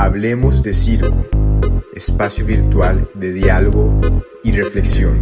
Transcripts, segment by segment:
Hablemos de Circo, espacio virtual de diálogo y reflexión.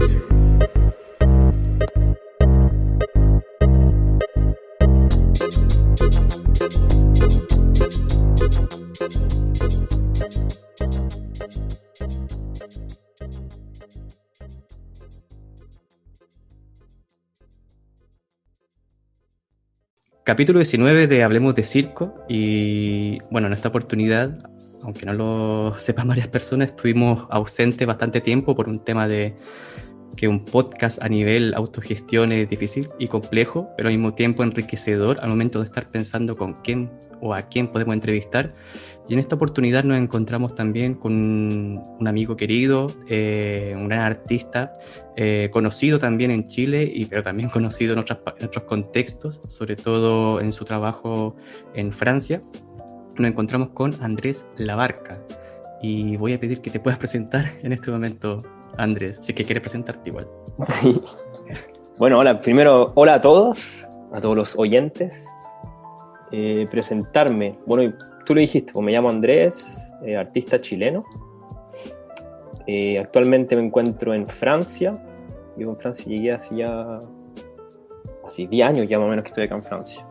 Capítulo 19 de Hablemos de Circo y bueno, en esta oportunidad, aunque no lo sepan varias personas, estuvimos ausentes bastante tiempo por un tema de que un podcast a nivel autogestión es difícil y complejo, pero al mismo tiempo enriquecedor al momento de estar pensando con quién o a quién podemos entrevistar. Y en esta oportunidad nos encontramos también con un amigo querido, un gran artista, conocido también en Chile, pero también conocido en otros contextos, sobre todo en su trabajo en Francia. Nos encontramos con Andrés Labarca y voy a pedir que te puedas presentar en este momento, Andrés, si es que quieres presentarte igual. Sí. Bueno, hola a todos los oyentes. Presentarme, bueno, tú lo dijiste, pues me llamo Andrés, artista chileno. Actualmente me encuentro en Francia. Vivo en Francia, llegué hace 10 años ya más o menos que estoy acá en Francia.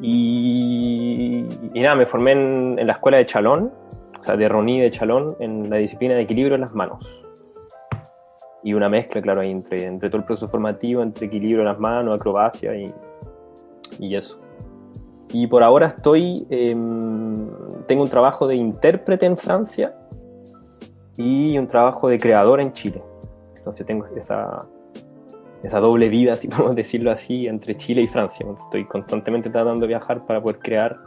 Y nada, me formé en la escuela de Chalon, o sea, de Rony de Chalon, en la disciplina de equilibrio en las manos. Y una mezcla, claro, ahí entre todo el proceso formativo, entre equilibrio en las manos, acrobacia y eso. Y por ahora tengo un trabajo de intérprete en Francia y un trabajo de creador en Chile. Entonces tengo esa doble vida, si podemos decirlo así, entre Chile y Francia. Estoy constantemente tratando de viajar para poder crear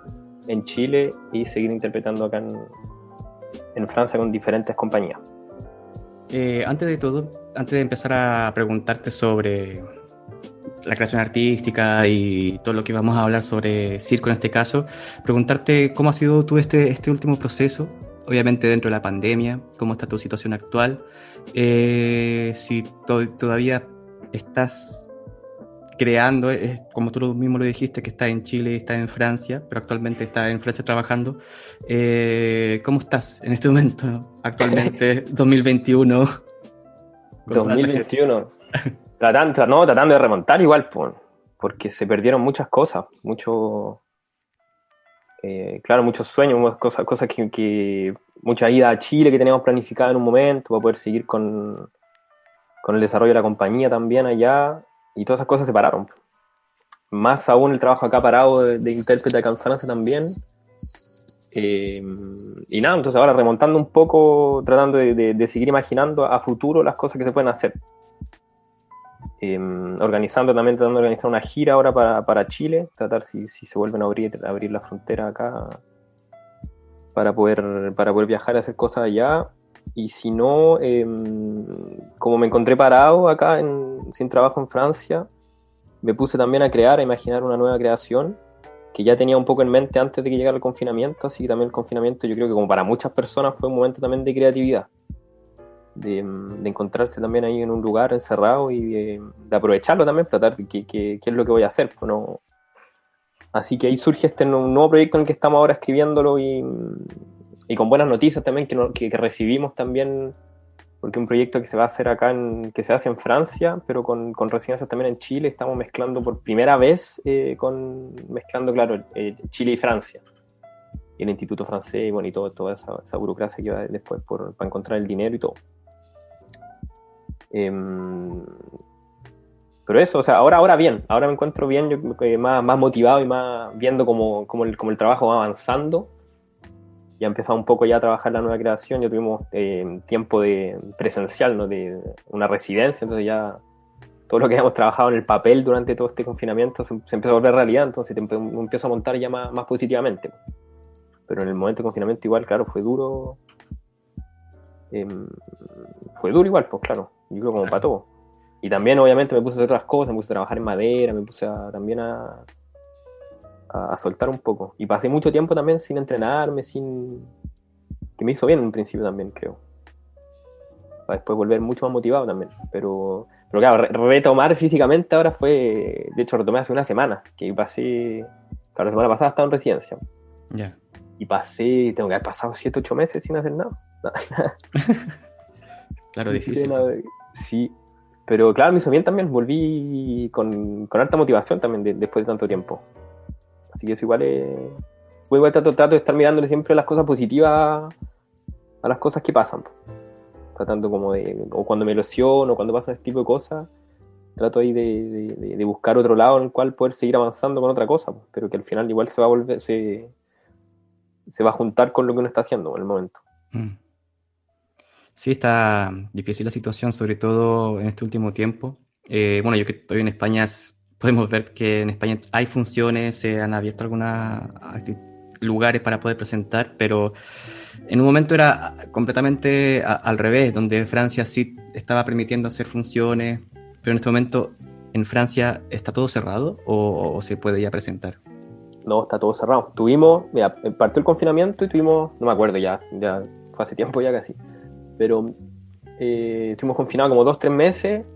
en Chile y seguir interpretando acá en Francia con diferentes compañías. Antes de empezar a preguntarte sobre la creación artística y todo lo que vamos a hablar sobre circo en este caso, preguntarte cómo ha sido tú este último proceso, obviamente dentro de la pandemia, cómo está tu situación actual, si todavía estás creando, como tú mismo lo dijiste, que estás en Chile y estás en Francia, pero actualmente estás en Francia trabajando. ¿Cómo estás en este momento, actualmente, 2021? 2021, tratando de remontar igual, porque se perdieron muchas cosas, muchos sueños, cosas que mucha ida a Chile que teníamos planificada en un momento para poder seguir con el desarrollo de la compañía también allá, y todas esas cosas se pararon. Más aún el trabajo acá parado de intérprete acá en Francia también. Y nada, entonces ahora remontando un poco, tratando de seguir imaginando a futuro las cosas que se pueden hacer. Tratando de organizar una gira ahora para Chile, tratar si se vuelven a abrir la frontera acá para poder viajar y hacer cosas allá. Y si no, como me encontré parado acá sin trabajo en Francia, me puse también a imaginar una nueva creación que ya tenía un poco en mente antes de que llegara el confinamiento. Así que también el confinamiento, yo creo que como para muchas personas fue un momento también de creatividad, de encontrarse también ahí en un lugar encerrado y de aprovecharlo también, tratar de qué es lo que voy a hacer, pues, ¿no? Así que ahí surge este nuevo proyecto en el que estamos ahora escribiéndolo y con buenas noticias también que recibimos también, porque un proyecto que se va a hacer acá, que se hace en Francia, pero con residencias también en Chile. Estamos mezclando por primera vez, claro, Chile y Francia, y el Instituto Francés, y bueno, y toda esa burocracia que va después para encontrar el dinero y todo. Pero eso, o sea, ahora bien, ahora me encuentro bien, yo más motivado y más viendo como el trabajo va avanzando. Ya empezado un poco ya a trabajar la nueva creación, ya tuvimos tiempo de presencial, ¿no? De una residencia, entonces ya todo lo que habíamos trabajado en el papel durante todo este confinamiento se empezó a volver realidad, entonces empiezo a montar ya más positivamente. Pero en el momento de confinamiento igual, claro, fue duro. Fue duro igual, pues claro, yo creo como para todo. Y también obviamente me puse a hacer otras cosas, me puse a trabajar en madera, me puse también a soltar un poco. Y pasé mucho tiempo también sin entrenarme, que me hizo bien en un principio también, creo. Para después volver mucho más motivado también. Pero claro, retomar físicamente ahora fue... De hecho, retomé hace una semana, que pasé... Claro, la semana pasada estaba en residencia. Ya. y tengo que haber pasado 7, 8 meses sin hacer nada. Claro, difícil. Sí, pero claro, me hizo bien también, volví con harta motivación también después de tanto tiempo. Así que eso igual es... Igual trato de estar mirándole siempre las cosas positivas a las cosas que pasan. Tratando como o cuando me lesiono, o cuando pasan este tipo de cosas, trato ahí de buscar otro lado en el cual poder seguir avanzando con otra cosa, pero que al final igual se va a juntar con lo que uno está haciendo en el momento. Sí, está difícil la situación, sobre todo en este último tiempo. Bueno, yo que estoy en España, podemos ver que en España hay funciones, se han abierto algunos lugares para poder presentar, pero en un momento era completamente al revés, donde Francia sí estaba permitiendo hacer funciones, pero en este momento en Francia está todo cerrado o se puede ya presentar. No, está todo cerrado. Mira, partió el confinamiento y tuvimos, no me acuerdo ya fue hace tiempo ya casi, pero estuvimos confinados como 2, 3 meses.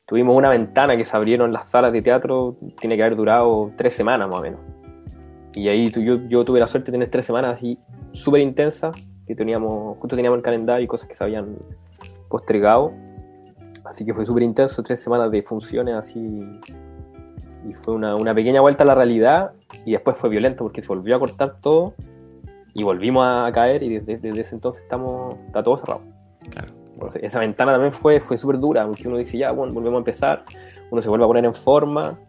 Tuvimos una ventana que se abrieron las salas de teatro, tiene que haber durado 3 semanas más o menos. Y ahí yo tuve la suerte de tener 3 semanas así súper intensas, que justo teníamos el calendario y cosas que se habían postergado. Así que fue súper intenso, 3 semanas de funciones así. Y fue una pequeña vuelta a la realidad, y después fue violento porque se volvió a cortar todo y volvimos a caer, y desde ese entonces está todo cerrado. Claro. Entonces, esa ventana también fue súper dura, porque uno dice, ya, bueno, volvemos a empezar, uno se vuelve a poner en forma,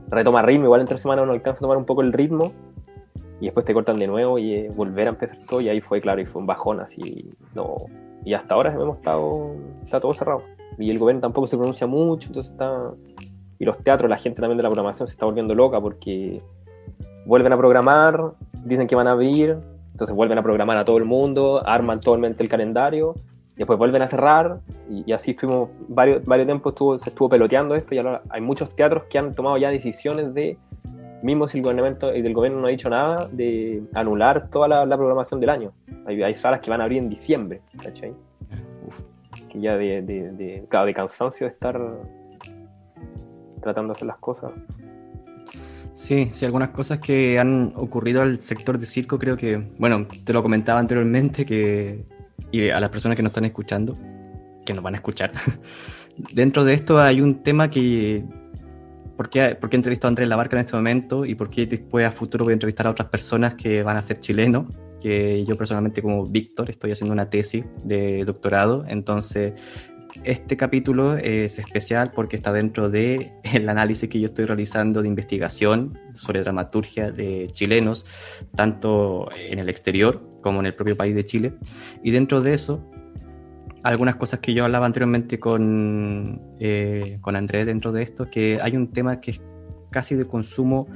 retoma ritmo, igual en 3 semanas uno alcanza a tomar un poco el ritmo, y después te cortan de nuevo y volver a empezar todo, y ahí fue, claro, y fue un bajón así, no, y hasta ahora está todo cerrado, y el gobierno tampoco se pronuncia mucho, entonces y los teatros, la gente también de la programación se está volviendo loca, porque vuelven a programar, dicen que van a abrir, entonces vuelven a programar a todo el mundo, arman totalmente el calendario, y después vuelven a cerrar, y así estuvimos varios tiempos, se estuvo peloteando esto, y ahora hay muchos teatros que han tomado ya decisiones mismo si el gobierno no ha dicho nada, de anular toda la programación del año. Hay salas que van a abrir en diciembre, ¿cachai? Que ya de cansancio de estar tratando de hacer las cosas. Sí, algunas cosas que han ocurrido al sector de circo, creo que, bueno, te lo comentaba anteriormente, y a las personas que nos están escuchando, que nos van a escuchar, dentro de esto hay un tema que, ¿por qué entrevisto a Andrés Labarca en este momento y por qué después a futuro voy a entrevistar a otras personas que van a ser chilenos? Que yo personalmente, como Víctor, estoy haciendo una tesis de doctorado, entonces este capítulo es especial porque está dentro del análisis que yo estoy realizando de investigación sobre dramaturgia de chilenos, tanto en el exterior como en el propio país de Chile. Y dentro de eso, algunas cosas que yo hablaba anteriormente con Andrés dentro de esto, que hay un tema que es casi de consumo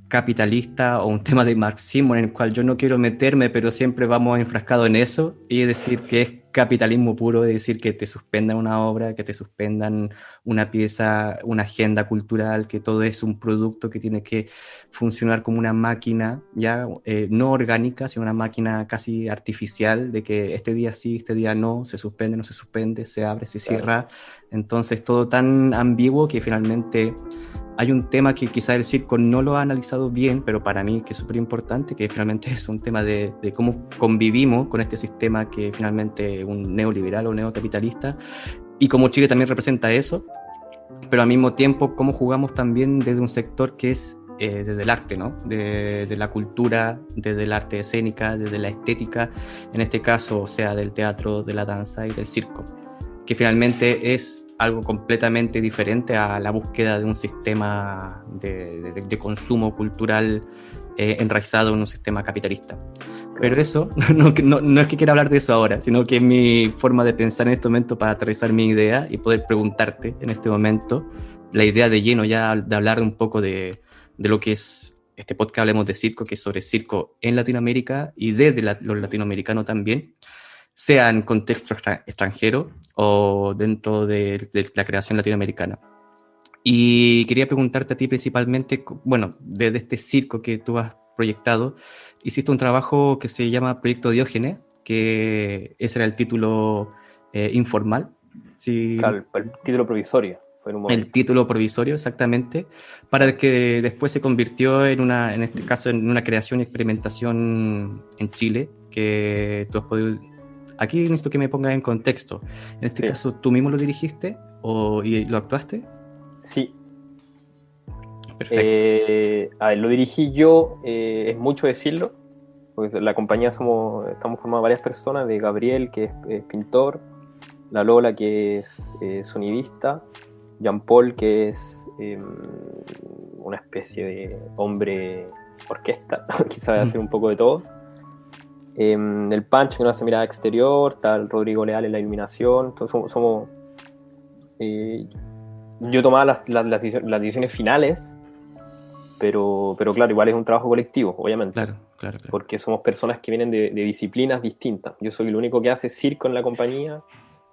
capitalista o un tema de marxismo en el cual yo no quiero meterme, pero siempre vamos enfrascados en eso, y es decir que es capitalismo puro, es decir que te suspendan una obra, que te suspendan una pieza, una agenda cultural, que todo es un producto que tiene que funcionar como una máquina ya no orgánica, sino una máquina casi artificial, de que este día sí, este día no, se suspende, no se suspende, se abre, se cierra. Entonces todo tan ambiguo que finalmente hay un tema que quizá el circo no lo ha analizado bien, pero para mí que es súper importante, que finalmente es un tema de cómo convivimos con este sistema que finalmente es un neoliberal o neocapitalista, y cómo Chile también representa eso, pero al mismo tiempo cómo jugamos también desde un sector que es desde el arte, ¿no? De la cultura, desde el arte escénica, desde la estética, en este caso, o sea, del teatro, de la danza y del circo, que finalmente es algo completamente diferente a la búsqueda de un sistema de consumo cultural enraizado en un sistema capitalista. Pero eso, no es que quiera hablar de eso ahora, sino que es mi forma de pensar en este momento para aterrizar mi idea y poder preguntarte en este momento la idea de lleno ya de hablar un poco de lo que es este podcast Hablemos de Circo, que es sobre circo en Latinoamérica y desde los latinoamericanos también, sea en contexto extranjero o dentro de la creación latinoamericana. Y quería preguntarte a ti principalmente, bueno, desde este circo que tú has proyectado, hiciste un trabajo que se llama Proyecto Diógenes, que ese era el título informal. Sí. Claro, el título provisorio. fue en un momento. El título provisorio, exactamente, para que después se convirtió en este caso, en una creación y experimentación en Chile, que tú has podido... Aquí necesito que me pongas en contexto. En este caso, ¿tú mismo lo dirigiste y lo actuaste? Sí. Perfecto. A ver, lo dirigí yo, es mucho decirlo, porque la compañía estamos formados varias personas, de Gabriel, que es pintor, la Lola, que es sonidista, Jean-Paul, que es una especie de hombre orquesta, que sabe hacer un poco de todo. El Pancho, que nos hace mirada exterior, tal Rodrigo Leal en la iluminación. Entonces yo tomaba las decisiones finales, pero claro, igual es un trabajo colectivo, obviamente. Claro. Porque somos personas que vienen de disciplinas distintas. Yo soy el único que hace circo en la compañía,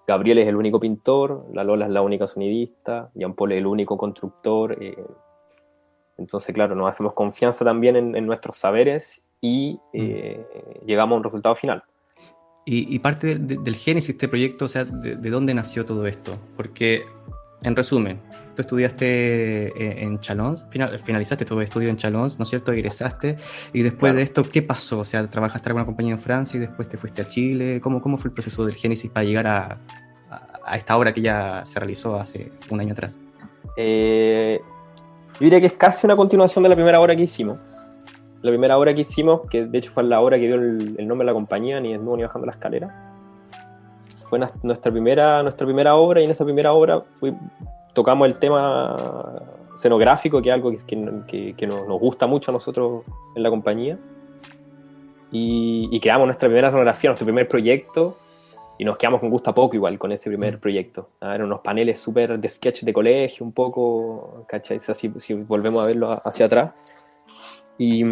Gabriel es el único pintor, la Lola es la única sonidista, Jean-Paul es el único constructor. Entonces, claro, nos hacemos confianza también en nuestros saberes y llegamos a un resultado final. Y parte del génesis de este proyecto, o sea, de dónde nació todo esto. Porque, en resumen, tú estudiaste en Chalons, finalizaste tu estudio en Chalons, ¿no es cierto? Egresaste, y después de esto, ¿qué pasó? O sea, ¿trabajaste en alguna compañía en Francia y después te fuiste a Chile? ¿Cómo fue el proceso del génesis para llegar a esta obra que ya se realizó hace un año atrás? Yo diría que es casi una continuación de la primera obra que hicimos. La primera obra que hicimos, que de hecho fue la obra que dio el nombre de la compañía, Ni desnudo ni bajando la escalera, fue nuestra primera obra, y en esa primera obra tocamos el tema escenográfico, que es algo que nos gusta mucho a nosotros en la compañía, y creamos nuestra primera escenografía, nuestro primer proyecto, y nos quedamos con gusto a poco igual con ese primer proyecto. Eran unos paneles súper de sketch de colegio, un poco, ¿cachai? Así, si volvemos a verlo hacia atrás. Y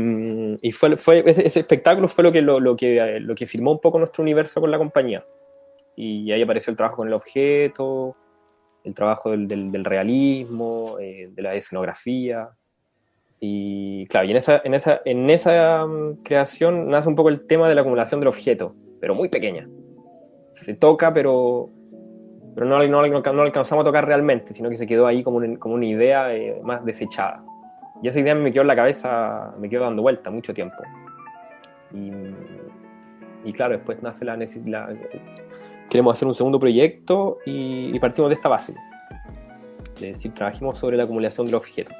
fue ese espectáculo fue lo que firmó un poco nuestro universo con la compañía. Y ahí apareció el trabajo con el objeto, el trabajo del realismo, de la escenografía. Y claro, y en esa creación nace un poco el tema de la acumulación del objeto, pero muy pequeña. Se toca, pero no alcanzamos a tocar realmente, sino que se quedó ahí como una idea más desechada. Y esa idea me quedó en la cabeza, me quedó dando vuelta mucho tiempo. Y claro, después nace la necesidad. Queremos hacer un segundo proyecto y partimos de esta base. Es decir, trabajemos sobre la acumulación del objeto.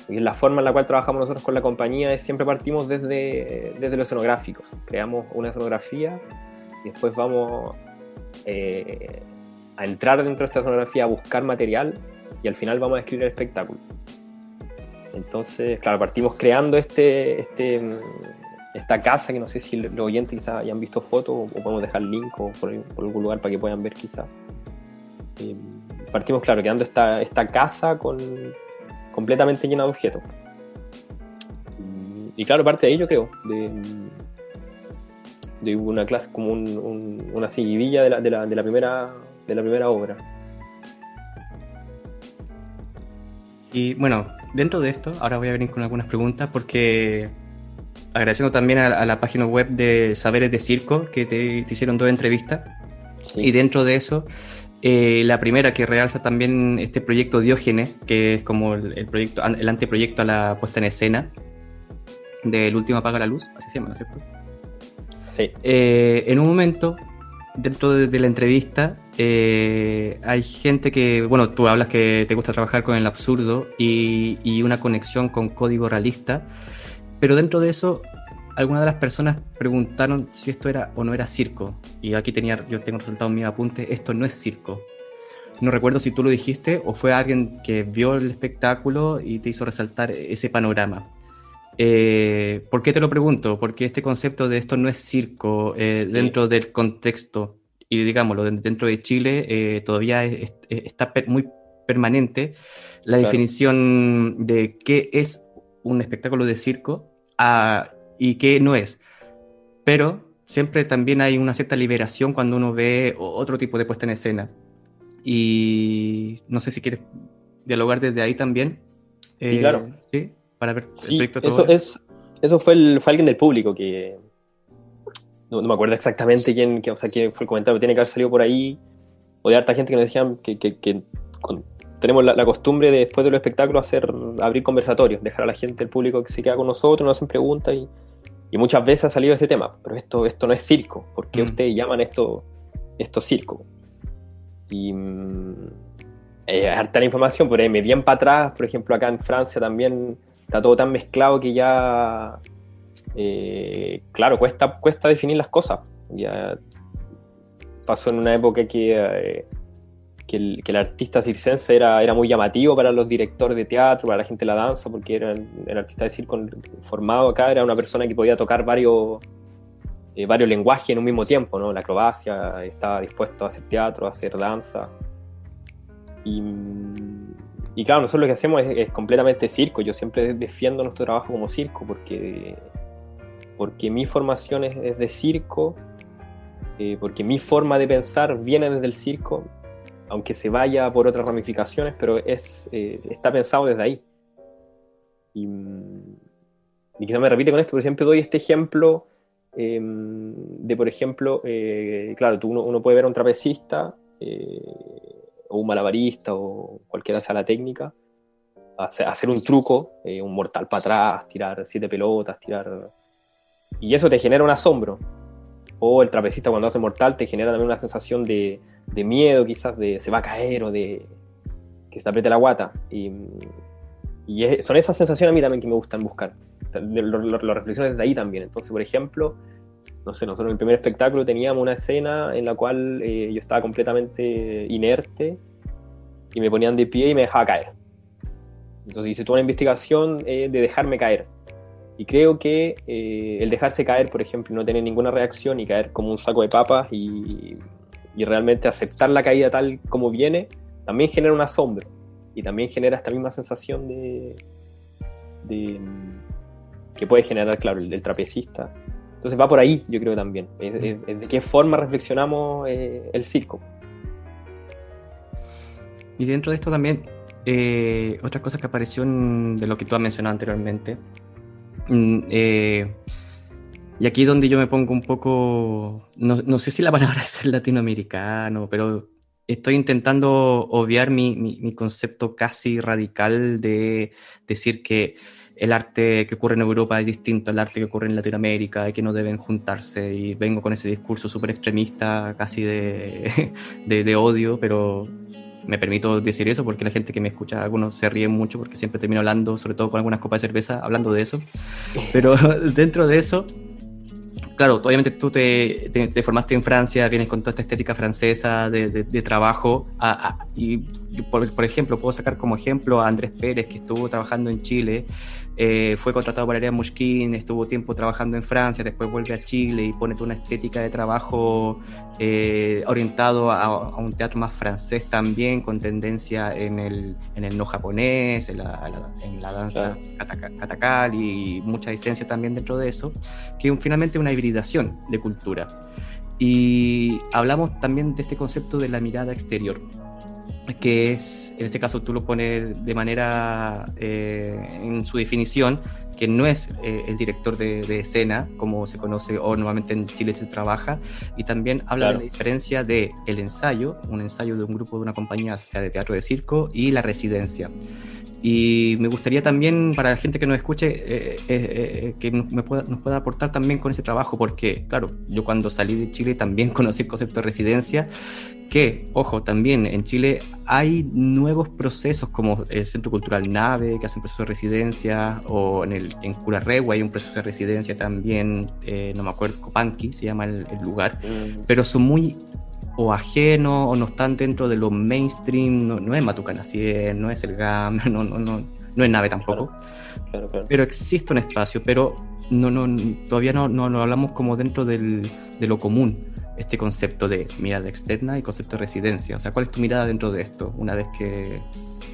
Y la forma en la cual trabajamos nosotros con la compañía es siempre partimos desde los escenográficos. Creamos una escenografía y después vamos a entrar dentro de esta escenografía a buscar material y al final vamos a escribir el espectáculo. Entonces, claro, partimos creando esta casa, que no sé si los oyentes quizás hayan visto fotos o podemos dejar link o por algún lugar para que puedan ver quizás. Partimos, claro, creando esta casa completamente llena de objetos. Y claro, parte de ahí yo creo, de una clase como una seguidilla de la primera obra. Y bueno, dentro de esto, ahora voy a venir con algunas preguntas, porque agradeciendo también a la página web de Saberes de Circo, que te hicieron 2 entrevistas, sí. Y dentro de eso, la primera que realza también este proyecto Diógenes, que es como el anteproyecto a la puesta en escena del último Apaga la Luz, así se llama, ¿no es cierto? Sí. En un momento, dentro de la entrevista, hay gente que, bueno, tú hablas que te gusta trabajar con el absurdo y una conexión con código realista, pero dentro de eso, algunas de las personas preguntaron si esto era o no era circo, y aquí yo tengo resultado en mi apunte: esto no es circo. No recuerdo si tú lo dijiste o fue alguien que vio el espectáculo y te hizo resaltar ese panorama. ¿Por qué te lo pregunto? Porque este concepto de esto no es circo, dentro del contexto, y digámoslo, dentro de Chile, todavía está muy permanente la definición de qué es un espectáculo de circo y qué no es. Pero siempre también hay una cierta liberación cuando uno ve otro tipo de puesta en escena. Y no sé si quieres dialogar desde ahí también. Sí, claro. ¿Sí? Para ver sí, el proyecto. Eso fue alguien del público que no me acuerdo exactamente quién fue el comentario, tiene que haber salido por ahí, o de harta gente que nos decían que tenemos la costumbre de, después de los espectáculos, abrir conversatorios, dejar a la gente, el público que se queda con nosotros, nos hacen preguntas y muchas veces ha salido ese tema, pero esto no es circo, ¿por qué ustedes llaman esto circo? Y harta la información, pero me bien para atrás, por ejemplo acá en Francia también está todo tan mezclado que ya, claro, cuesta definir las cosas. Ya pasó en una época que el artista circense era muy llamativo para los directores de teatro, para la gente de la danza, porque el artista de circo formado acá era una persona que podía tocar varios lenguajes en un mismo tiempo, ¿no? La acrobacia, estaba dispuesto a hacer teatro, a hacer danza. Y claro, nosotros lo que hacemos es completamente circo. Yo siempre defiendo nuestro trabajo como circo, porque mi formación es de circo, porque mi forma de pensar viene desde el circo, aunque se vaya por otras ramificaciones, pero está pensado desde ahí. Y quizás me repite con esto, pero siempre doy este ejemplo de, por ejemplo, claro, uno puede ver a un trapecista o un malabarista o cualquiera sea la técnica, hacer un truco, un mortal para atrás, tirar 7 pelotas, y eso te genera un asombro. O el trapecista cuando hace mortal te genera también una sensación de miedo, quizás de se va a caer o de que se apriete la guata. Y son esas sensaciones a mí también que me gustan buscar. Las reflexiones de ahí también. Entonces, por ejemplo, no sé, nosotros en el primer espectáculo teníamos una escena en la cual yo estaba completamente inerte y me ponían de pie y me dejaba caer. Entonces hice toda una investigación de dejarme caer. Y creo que el dejarse caer, por ejemplo, no tener ninguna reacción y caer como un saco de papas y realmente aceptar la caída tal como viene, también genera un asombro. Y también genera esta misma sensación de que puede generar, claro, el trapecista. Entonces va por ahí, yo creo también. Es de qué forma reflexionamos el circo. Y dentro de esto también, otra cosa que apareció de lo que tú has mencionado anteriormente, y aquí es donde yo me pongo un poco, no sé si la palabra es ser latinoamericano, pero estoy intentando obviar mi concepto casi radical de decir que el arte que ocurre en Europa es distinto al arte que ocurre en Latinoamérica y que no deben juntarse, y vengo con ese discurso súper extremista, casi de odio, pero me permito decir eso porque la gente que me escucha, algunos se ríen mucho porque siempre termino hablando, sobre todo con algunas copas de cerveza, hablando de eso. Pero dentro de eso, claro, obviamente tú te formaste en Francia, vienes con toda esta estética francesa de trabajo, y por ejemplo, puedo sacar como ejemplo a Andrés Pérez, que estuvo trabajando en Chile, fue contratado por Ariane Mouchkine, estuvo tiempo trabajando en Francia, después vuelve a Chile y pone toda una estética de trabajo orientado a un teatro más francés también, con tendencia en el no japonés, en la danza katakal y mucha esencia también dentro de eso, que finalmente es una hibridación de cultura. Y hablamos también de este concepto de la mirada exterior, que es, en este caso tú lo pones de manera en su definición, que no es el director de escena, como se conoce o normalmente en Chile se trabaja, y también habla de la diferencia de el ensayo, un ensayo de un grupo de una compañía, sea de teatro de circo, y la residencia. Y me gustaría también, para la gente que nos escuche, que nos pueda aportar también con ese trabajo, porque, claro, yo cuando salí de Chile también conocí el concepto de residencia, que, ojo, también en Chile hay nuevos procesos como el Centro Cultural Nave, que hacen procesos de residencia, o en Curarrehue hay un proceso de residencia también, no me acuerdo, Copanqui se llama el lugar, pero son muy o ajenos o no están dentro de lo mainstream, no es Matucana 100, no es el GAM, no es Nave tampoco, claro. Pero existe un espacio, pero todavía no hablamos como dentro de lo común, este concepto de mirada externa y concepto de residencia. O sea, ¿cuál es tu mirada dentro de esto una vez que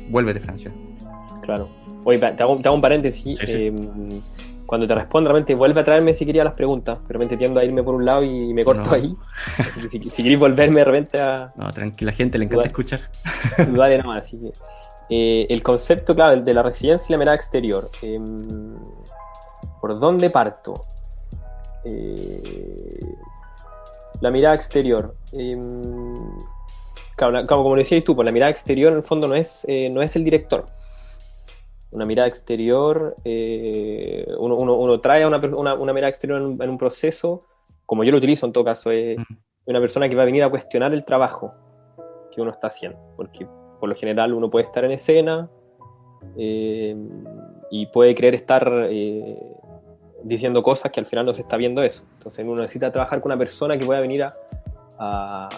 vuelves de Francia? Claro. Oye, te hago un paréntesis. Sí. Cuando te respondo, realmente vuelve a traerme si querías las preguntas. De repente tiendo a irme por un lado y me corto ahí. Así que si querés volverme de repente a... No, tranquila, gente, le encanta escuchar. Dale nomás, así que... el concepto, claro, de la residencia y la mirada exterior. ¿Por dónde parto? La mirada exterior. Claro, como decías tú, pues la mirada exterior en el fondo no es el director. Una mirada exterior, uno trae una mirada exterior en un proceso, como yo lo utilizo en todo caso, es una persona que va a venir a cuestionar el trabajo que uno está haciendo, porque por lo general uno puede estar en escena y puede creer estar diciendo cosas que al final no se está viendo eso. Entonces uno necesita trabajar con una persona que pueda venir a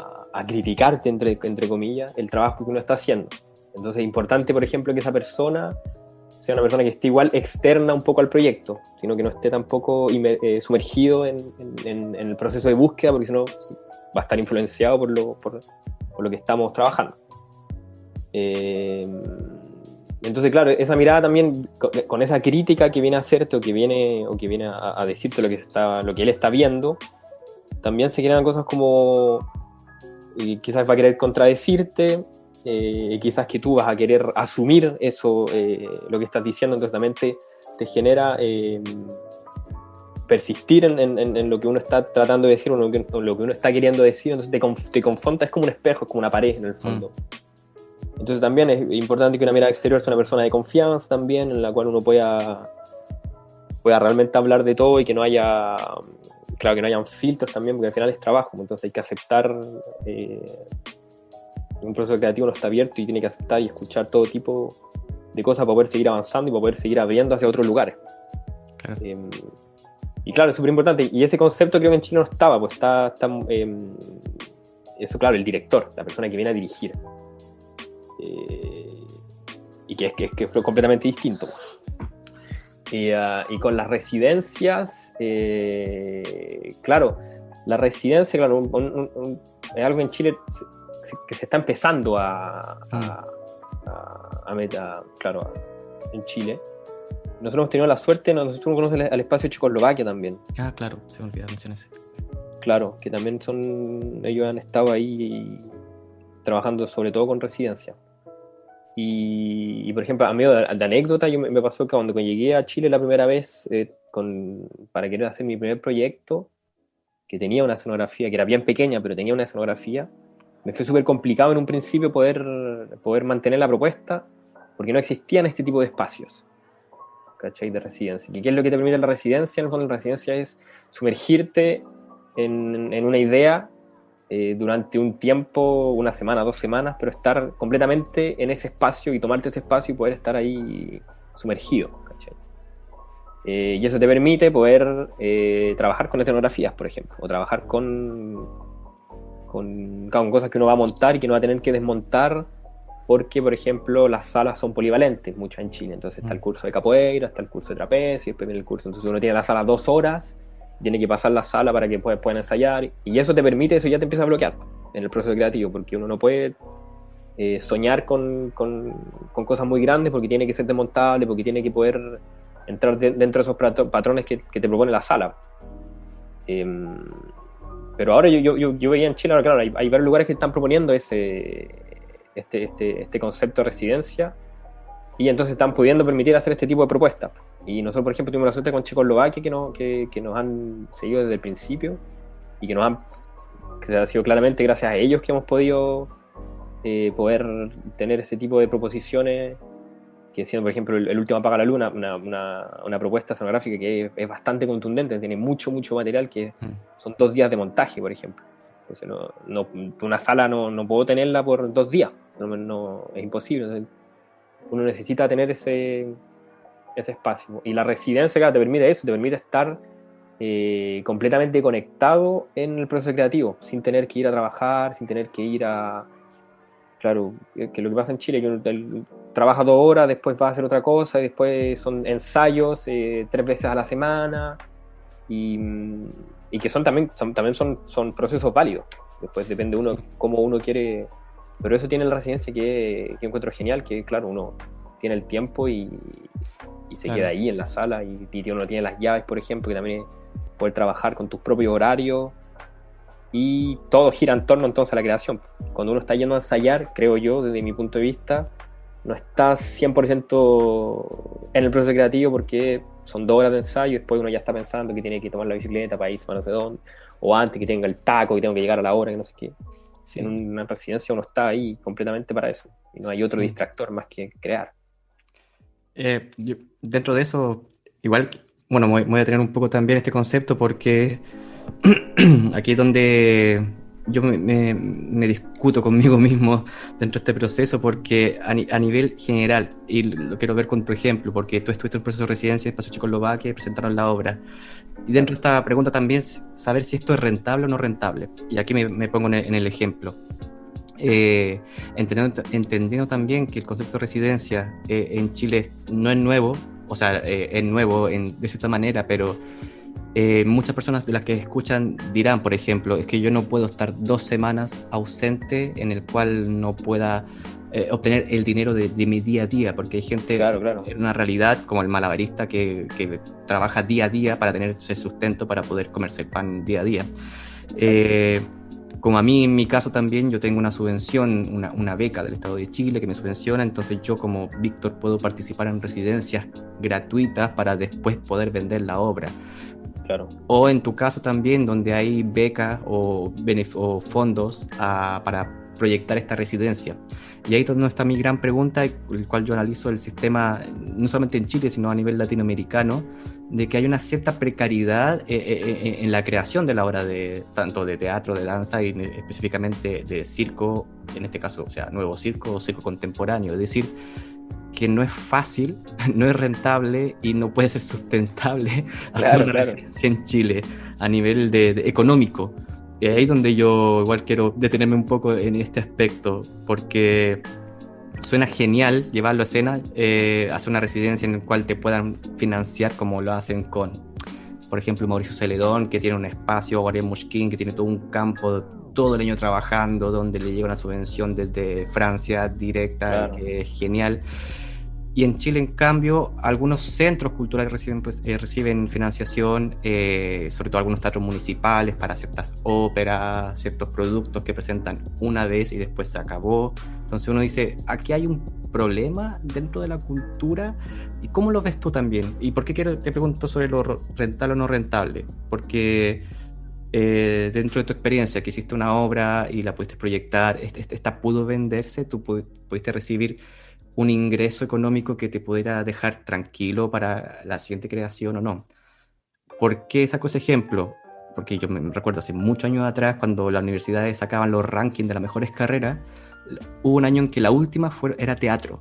criticarte, entre comillas, el trabajo que uno está haciendo. Entonces es importante, por ejemplo, que esa persona sea una persona que esté igual externa un poco al proyecto, sino que no esté tampoco sumergido en el proceso de búsqueda, porque si no va a estar influenciado por lo que estamos trabajando. Entonces, claro, esa mirada también, con esa crítica que viene a hacerte o que viene a decirte lo que él está viendo, también se crean cosas como quizás va a querer contradecirte, quizás que tú vas a querer asumir eso, lo que estás diciendo, entonces también te genera persistir en lo que uno está tratando de decir o lo que uno está queriendo decir, entonces te confronta, es como un espejo, es como una pared en el fondo. Entonces también es importante que una mirada exterior sea una persona de confianza también, en la cual uno pueda realmente hablar de todo y que no haya, claro, que no hayan filtros también, porque al final es trabajo, entonces hay que aceptar, un proceso creativo no está abierto y tiene que aceptar y escuchar todo tipo de cosas para poder seguir avanzando y para poder seguir abriendo hacia otros lugares. Claro. Y claro, es súper importante, y ese concepto creo que en Chile no estaba, pues está eso, claro, el director, la persona que viene a dirigir. Y que es completamente distinto. Y con las residencias, claro, la residencia, claro, es algo en Chile que se está empezando claro, en Chile. Nosotros hemos tenido la suerte, nosotros conocemos al espacio Checoslovaquia también. Ah, claro, se me olvidó mencionar ese. Claro, que también ellos han estado ahí trabajando sobre todo con residencia. Y por ejemplo, a mí de anécdota, me pasó que cuando llegué a Chile la primera vez para querer hacer mi primer proyecto, que tenía una escenografía, que era bien pequeña, pero tenía una escenografía, me fue súper complicado en un principio poder mantener la propuesta, porque no existían este tipo de espacios, ¿cachai? De residencia. ¿Y qué es lo que te permite la residencia? En el fondo, la residencia es sumergirte en una idea durante un tiempo, una semana, 2 semanas, pero estar completamente en ese espacio y tomarte ese espacio y poder estar ahí sumergido, ¿cachai? Y eso te permite poder trabajar con escenografías, por ejemplo, o trabajar con cosas que uno va a montar y que no va a tener que desmontar, porque, por ejemplo, las salas son polivalentes, muchas en Chile. Entonces está el curso de capoeira, está el curso de trapecio, y después viene el curso. Entonces uno tiene la sala 2 horas, tiene que pasar la sala para que puedan ensayar, y eso te permite, eso ya te empieza a bloquear en el proceso creativo, porque uno no puede soñar con cosas muy grandes, porque tiene que ser desmontable, porque tiene que poder entrar dentro de esos patrones que te propone la sala. Pero ahora yo veía en Chile, ahora, claro, hay varios lugares que están proponiendo este concepto de residencia, y entonces están pudiendo permitir hacer este tipo de propuestas. Y nosotros, por ejemplo, tuvimos la suerte con Checoslovaquia, que nos han seguido desde el principio, y que ha sido claramente gracias a ellos que hemos podido poder tener ese tipo de proposiciones, que siendo, por ejemplo, el último Apaga la Luna, una propuesta escenográfica que es bastante contundente, tiene mucho material, que son 2 días de montaje, por ejemplo. Entonces una sala no puedo tenerla por 2 días, no, es imposible. Entonces, uno necesita tener ese espacio. Y la residencia, claro, te permite eso, te permite estar completamente conectado en el proceso creativo, sin tener que ir a trabajar, sin tener que ir a... Claro, que lo que pasa en Chile, que uno trabaja 2 horas, después va a hacer otra cosa, y después son ensayos 3 veces a la semana, y que también son procesos válidos. Después depende uno cómo uno quiere, pero eso tiene la residencia que encuentro genial, que claro, uno tiene el tiempo y se queda ahí en la sala, y uno tiene las llaves, por ejemplo, que también es poder trabajar con tus propios horarios, y todo gira en torno entonces a la creación. Cuando uno está yendo a ensayar, creo yo, desde mi punto de vista, no estás 100% en el proceso creativo, porque son 2 horas de ensayo y después uno ya está pensando que tiene que tomar la bicicleta para irse a no sé dónde, o antes que tenga el taco, que tengo que llegar a la hora, que no sé qué. Sí. En una residencia uno está ahí completamente para eso, y no hay otro Sí. distractor más que crear. Dentro de eso, igual, bueno, voy a tener un poco también este concepto porque aquí es donde yo me discuto conmigo mismo dentro de este proceso porque a nivel general, y lo quiero ver con tu ejemplo, porque tú estuviste en un proceso de residencia en Espacio Checoslovaquia y presentaron la obra. Y dentro de esta pregunta también saber si esto es rentable o no rentable. Y aquí me pongo en el ejemplo. Entendiendo también que el concepto de residencia en Chile no es nuevo, o sea, es nuevo de cierta manera, pero muchas personas de las que escuchan dirán, por ejemplo, es que yo no puedo estar 2 semanas ausente en el cual no pueda obtener el dinero de mi día a día, porque hay gente Claro. en una realidad como el malabarista que trabaja día a día para tener ese sustento, para poder comerse el pan día a día. Como a mí, en mi caso también, yo tengo una subvención, una beca del Estado de Chile que me subvenciona, entonces yo como Víctor puedo participar en residencias gratuitas para después poder vender la obra. Claro. O en tu caso también, donde hay becas o fondos para proyectar esta residencia. Y ahí es donde está mi gran pregunta, el cual yo analizo el sistema, no solamente en Chile, sino a nivel latinoamericano, de que hay una cierta precariedad en la creación de la obra, tanto de teatro, de danza y específicamente de circo, en este caso, o sea, nuevo circo o circo contemporáneo. Es decir, que no es fácil, no es rentable y no puede ser sustentable hacer una residencia en Chile a nivel de económico. Y ahí es donde yo igual quiero detenerme un poco en este aspecto, porque suena genial llevarlo a escena, hacer una residencia en la cual te puedan financiar como lo hacen con, por ejemplo, Mauricio Celedón, que tiene un espacio, o Ariel Mushkin, que tiene todo un campo todo el año trabajando, donde le llega una subvención desde Francia directa, que es genial. Y en Chile, en cambio, algunos centros culturales reciben financiación, sobre todo algunos teatros municipales para ciertas óperas, ciertos productos que presentan una vez y después se acabó. Entonces uno dice, aquí hay un problema dentro de la cultura. ¿Y cómo lo ves tú también? ¿Y por qué te pregunto sobre lo rentable o no rentable? Porque dentro de tu experiencia, que hiciste una obra y la pudiste proyectar, esta pudo venderse, tú pudiste recibir un ingreso económico que te pudiera dejar tranquilo para la siguiente creación o no. ¿Por qué saco ese ejemplo? Porque yo me recuerdo hace muchos años atrás, cuando las universidades sacaban los rankings de las mejores carreras, hubo un año en que la última era teatro.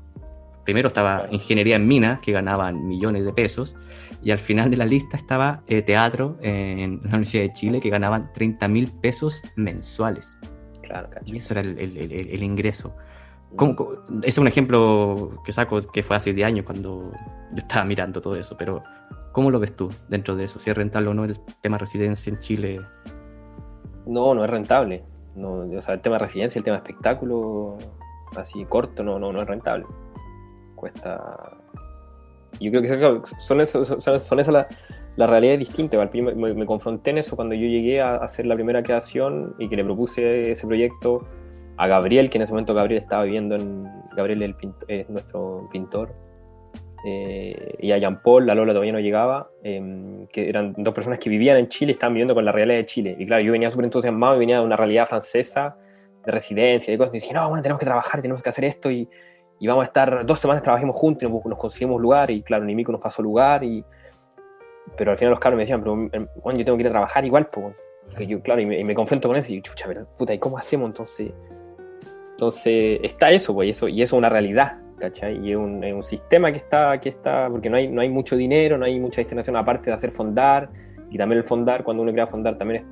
Primero estaba ingeniería en minas, que ganaban millones de pesos, y al final de la lista estaba teatro en la Universidad de Chile, que ganaban 30.000 pesos mensuales. Claro, cacho. Y eso era el ingreso. Ese es un ejemplo que saco que fue hace 10 años cuando yo estaba mirando todo eso, pero ¿cómo lo ves tú dentro de eso? ¿Si es rentable o no el tema residencia en Chile? No es rentable. No, o sea, el tema de residencia, el tema de espectáculo, así corto, no es rentable. Cuesta. Yo creo que son esas las realidades distintas. Me confronté en eso cuando yo llegué a hacer la primera creación y que le propuse ese proyecto a Gabriel, que en ese momento Gabriel estaba viviendo Gabriel es nuestro pintor, y a Jean Paul, la Lola todavía no llegaba, que eran dos personas que vivían en Chile y estaban viviendo con la realidad de Chile. Y claro, yo venía súper entusiasmado y venía de una realidad francesa de residencia y de cosas, y dije, no, bueno, tenemos que trabajar, tenemos que hacer esto y vamos a estar 2 semanas, trabajemos juntos y nos conseguimos lugar. Y claro, Nimico nos pasó lugar, pero al final los cabros me decían, pero bueno, yo tengo que ir a trabajar igual, pues. Que yo, claro, y me confronto con eso y chucha, pero puta, ¿y cómo hacemos entonces? Entonces está eso, pues, y eso es una realidad, ¿cachai? Y es un sistema que está, porque no hay mucho dinero, no hay mucha destinación aparte de hacer fondar, y también el fondar, cuando uno crea fondar, también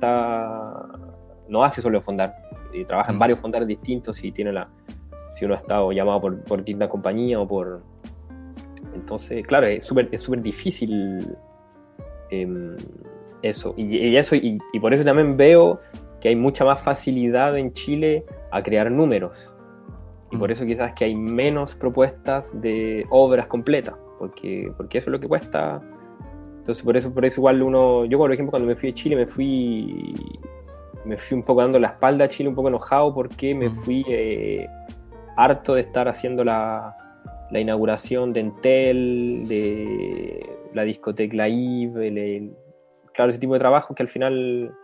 no hace solo fondar, y trabaja en varios fondares distintos y si uno ha estado llamado por distintas compañías entonces, claro, es súper difícil eso, y por eso también veo que hay mucha más facilidad en Chile a crear números. Y por eso quizás que hay menos propuestas de obras completas, porque eso es lo que cuesta. Entonces por eso igual yo por ejemplo cuando me fui de Chile me fui un poco dando la espalda a Chile, un poco enojado porque me fui harto de estar haciendo la inauguración de Entel, de la discoteca La Ive, claro, ese tipo de trabajos que al final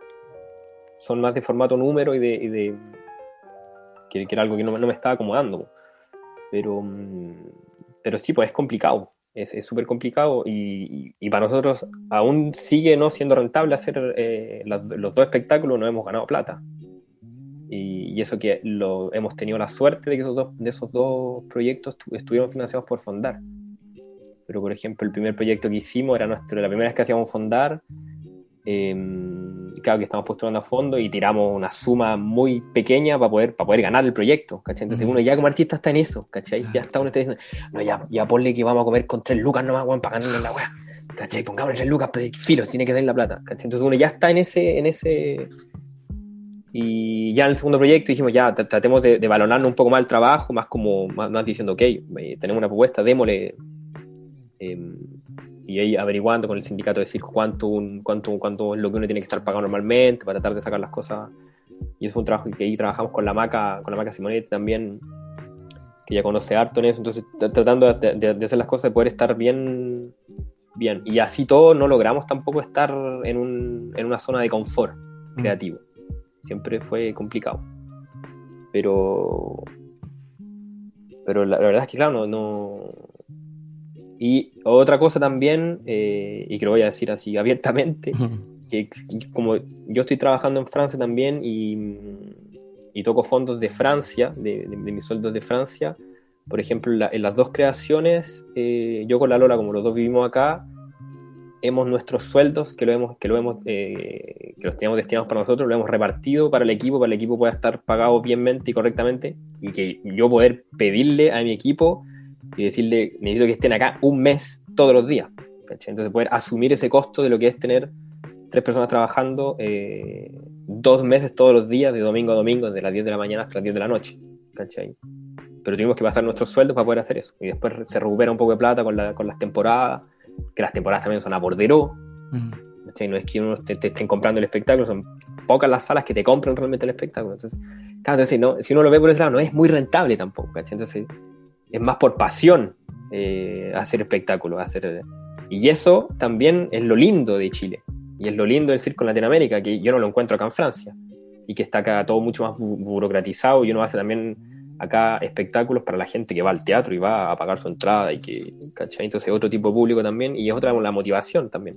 son más de formato número y de que era algo que no me estaba acomodando. Pero sí, pues es complicado, es súper complicado y para nosotros aún sigue no siendo rentable hacer los dos espectáculos, no hemos ganado plata. Y eso que hemos tenido la suerte de que esos dos proyectos estuvieron financiados por Fondar. Pero, por ejemplo, el primer proyecto que hicimos era la primera vez que hacíamos Fondar. Claro que estamos postulando a fondo y tiramos una suma muy pequeña para poder ganar el proyecto, ¿cachai? Entonces uno ya como artista está en eso, ¿cachai? Ya está uno está diciendo, no, ya ponle que vamos a comer con 3 lucas nomás, weón, para ganarnos la weá, ¿cachai? Pongámosle 3 lucas, pero filo, tiene que dar la plata, ¿cachai? Entonces uno ya está en ese y ya en el segundo proyecto dijimos, ya tratemos de valorarnos un poco más el trabajo, más diciendo, ok, tenemos una propuesta, démosle. Y ahí averiguando con el sindicato de circo cuánto es lo que uno tiene que estar pagando normalmente para tratar de sacar las cosas. Y eso fue un trabajo que ahí trabajamos con la Maca Simonetti también, que ya conoce harto en eso, entonces tratando de hacer las cosas, de poder estar bien. Y así todo no logramos tampoco estar en una zona de confort creativo. Siempre fue complicado. Pero la verdad es que claro, no. Y otra cosa también, y que lo voy a decir así abiertamente, que como yo estoy trabajando en Francia también y toco fondos de Francia, de mis sueldos de Francia, por ejemplo, en las dos creaciones, yo con la Lola, como los dos vivimos acá, nuestros sueldos que los teníamos destinados para nosotros, lo hemos repartido para el equipo pueda estar pagado bienmente y correctamente, y que yo poder pedirle a mi equipo y decirle, necesito que estén acá un mes todos los días, ¿cachai? Entonces poder asumir ese costo de lo que es tener 3 personas trabajando 2 meses todos los días, de domingo a domingo, desde las 10 de la mañana hasta las 10 de la noche, ¿cachai? Pero tuvimos que pasar nuestros sueldos para poder hacer eso, y después se recupera un poco de plata con las temporadas, que las temporadas también son a bordero, ¿cachai? No es que uno te estén comprando el espectáculo, son pocas las salas que te compran realmente el espectáculo. Entonces, claro, si uno lo ve por ese lado, no es muy rentable tampoco, ¿cachai? Entonces es más por pasión hacer espectáculos, y eso también es lo lindo de Chile, y es lo lindo del circo en Latinoamérica, que yo no lo encuentro acá en Francia, y que está acá todo mucho más burocratizado, y uno hace también acá espectáculos para la gente que va al teatro y va a pagar su entrada, y que, ¿cachai? Entonces es otro tipo de público también, y es otra la motivación también.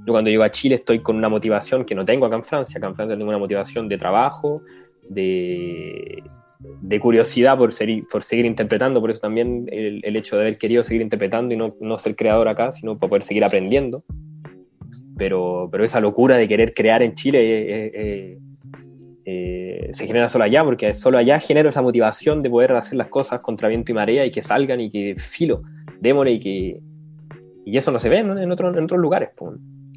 Yo cuando llego a Chile estoy con una motivación que no tengo acá en Francia tengo una motivación de trabajo, de curiosidad por seguir interpretando, por eso también el hecho de haber querido seguir interpretando y no ser creador acá, sino para poder seguir aprendiendo. Pero esa locura de querer crear en Chile se genera solo allá, porque solo allá genero esa motivación de poder hacer las cosas contra viento y marea y que salgan y que filo, démosle y eso no se ve, ¿no? en otros lugares. Pues.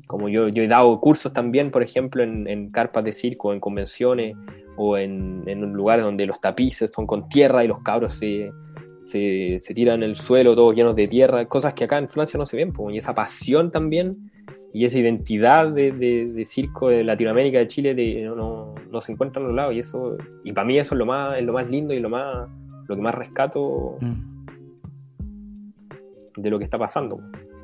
Como yo he dado cursos también, por ejemplo, en carpas de circo, en convenciones, o en lugares donde los tapices son con tierra y los cabros se tiran en el suelo todos llenos de tierra, cosas que acá en Francia no se ven, pues, y esa pasión también y esa identidad de circo de Latinoamérica, de Chile, no se encuentra en los lados, y para mí eso es lo más lindo y lo que más rescato de lo que está pasando,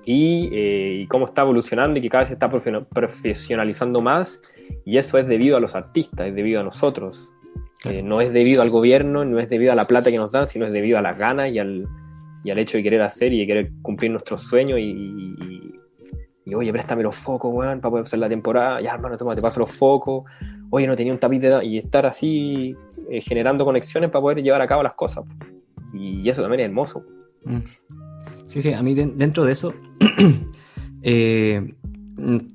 y cómo está evolucionando y que cada vez se está profesionalizando más. Y eso es debido a los artistas, es debido a nosotros. Claro. No es debido al gobierno, no es debido a la plata que nos dan, sino es debido a las ganas y al hecho de querer hacer y de querer cumplir nuestros sueños. Y oye, préstame los focos, weón, para poder hacer la temporada. Ya, hermano, toma, te paso los focos. Oye, no tenía un tapiz y estar así generando conexiones para poder llevar a cabo las cosas. Y eso también es hermoso. Sí, a mí dentro de eso...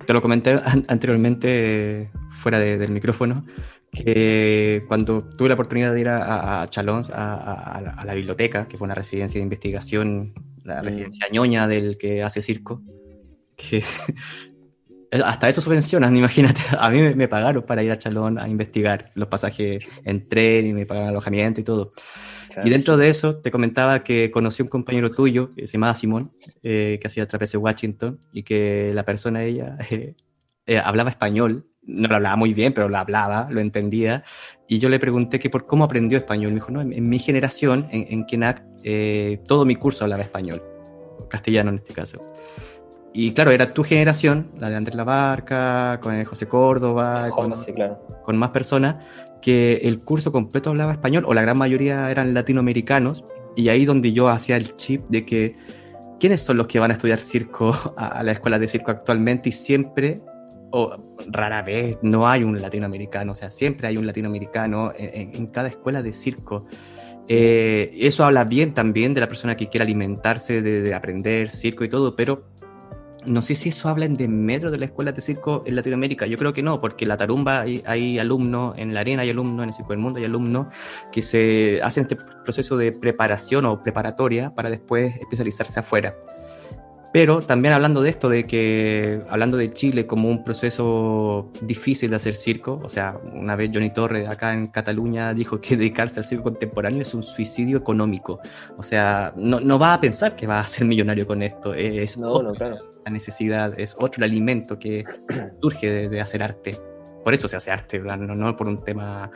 te lo comenté anteriormente fuera del micrófono, que cuando tuve la oportunidad de ir a Chalons, a la biblioteca, que fue una residencia de investigación, la residencia ñoña del que hace circo, que hasta eso subvencionan, imagínate, a mí me pagaron para ir a Chalons a investigar los pasajes en tren y me pagaron alojamiento y todo. Claro. Y dentro de eso te comentaba que conocí a un compañero tuyo que se llamaba Simón, que hacía Trapecio Washington, y que la persona, ella, hablaba español, no lo hablaba muy bien, pero lo hablaba, lo entendía, y yo le pregunté que por cómo aprendió español. Me dijo, no, en mi generación, en Kenac, todo mi curso hablaba español, castellano en este caso. y claro, era tu generación, la de Andrés Labarca, con el José Córdoba, Claro. con más personas, que el curso completo hablaba español, o la gran mayoría eran latinoamericanos, y ahí donde yo hacía el chip de que ¿quiénes son los que van a estudiar circo a la escuela de circo actualmente? Y siempre, o rara vez, no hay un latinoamericano, o sea, siempre hay un latinoamericano en cada escuela de circo. Eso habla bien también de la persona que quiere alimentarse, de aprender circo y todo, pero no sé si eso habla en desmedro de la escuela de circo en Latinoamérica. Yo creo que no, porque en la Tarumba hay alumnos, en la Arena hay alumnos, en el Circo del Mundo hay alumnos que se hacen este proceso de preparación o preparatoria para después especializarse afuera. Pero también hablando de esto, hablando de Chile como un proceso difícil de hacer circo, o sea, una vez Johnny Torres acá en Cataluña dijo que dedicarse al circo contemporáneo es un suicidio económico. O sea, no va a pensar que va a ser millonario con esto. Claro. La necesidad, es otro el alimento que surge de hacer arte. Por eso se hace arte, no por un tema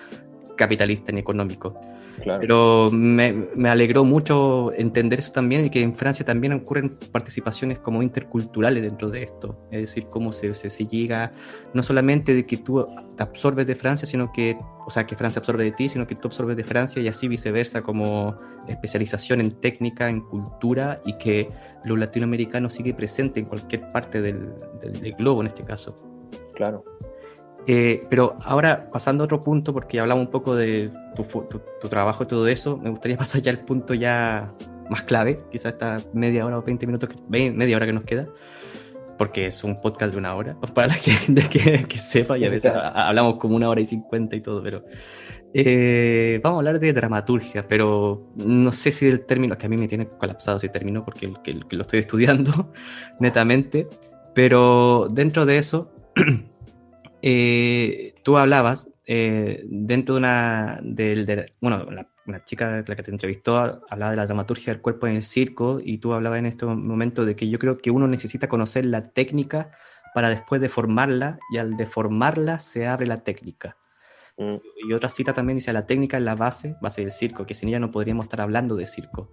capitalista ni económico. Claro. Pero me alegró mucho entender eso también, y que en Francia también ocurren participaciones como interculturales dentro de esto. Es decir, cómo se llega, no solamente de que tú te absorbes de Francia, sino que, o sea, que Francia absorbe de ti, sino que tú absorbes de Francia, y así viceversa, como especialización en técnica, en cultura, y que lo latinoamericano sigue presente en cualquier parte del globo en este caso. Claro. Pero ahora, pasando a otro punto, porque hablamos un poco de tu trabajo y todo eso, me gustaría pasar ya al punto ya más clave, quizás esta media hora o 20 minutos, media hora que nos queda, porque es un podcast de 1 hora, para la gente que sepa, y a veces hablamos como 1 hora y 50 y todo, pero vamos a hablar de dramaturgia, pero no sé si el término, es que a mí me tiene colapsado ese término, porque que lo estoy estudiando netamente, pero dentro de eso... tú hablabas dentro de una chica la que te entrevistó hablaba de la dramaturgia del cuerpo en el circo, y tú hablabas en este momento de que yo creo que uno necesita conocer la técnica para después deformarla, y al deformarla se abre la técnica. Y otra cita también dice: la técnica es la base del circo, que sin ella no podríamos estar hablando de circo.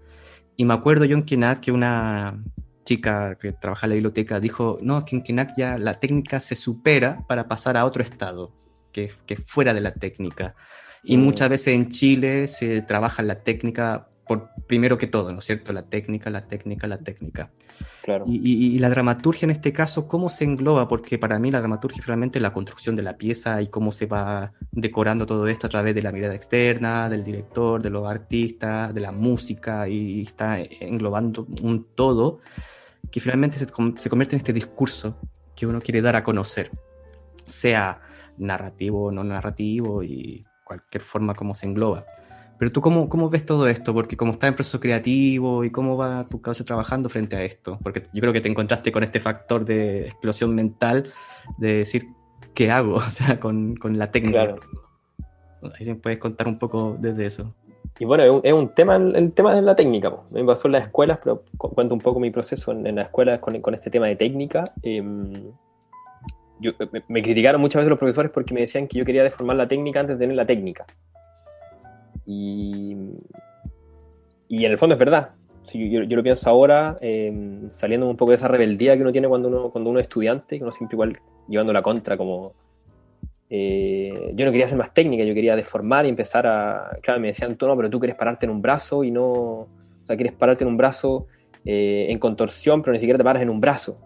Y me acuerdo yo en Quinac que una chica que trabaja en la biblioteca dijo: no, es que en Quinac ya la técnica se supera para pasar a otro estado, que fuera de la técnica. Y muchas veces en Chile se trabaja la técnica por primero que todo, ¿no es cierto? La técnica. Claro. Y la dramaturgia en este caso, ¿cómo se engloba? Porque para mí la dramaturgia es realmente la construcción de la pieza y cómo se va decorando todo esto a través de la mirada externa, del director, de los artistas, de la música, y está englobando un todo que finalmente se convierte en este discurso que uno quiere dar a conocer, sea narrativo o no narrativo, y cualquier forma como se engloba. Pero tú, ¿cómo ves todo esto? Porque como estás en proceso creativo, ¿y cómo va tu cabeza trabajando frente a esto? Porque yo creo que te encontraste con este factor de explosión mental, de decir, ¿qué hago? O sea, con la técnica. Claro. Ahí se puedes contar un poco desde eso. Y bueno, es un tema, el tema de la técnica. Me pasó en las escuelas, pero cuento un poco mi proceso en las escuelas con este tema de técnica. Me criticaron muchas veces los profesores porque me decían que yo quería deformar la técnica antes de tener la técnica. Y en el fondo es verdad. Sí, yo lo pienso ahora, saliendo un poco de esa rebeldía que uno tiene cuando uno es estudiante, que uno siempre igual llevando la contra, como yo no quería hacer más técnica, yo quería deformar y empezar a... Claro, me decían, tú no, pero tú quieres pararte en un brazo y no... O sea, quieres pararte en un brazo en contorsión, pero ni siquiera te paras en un brazo.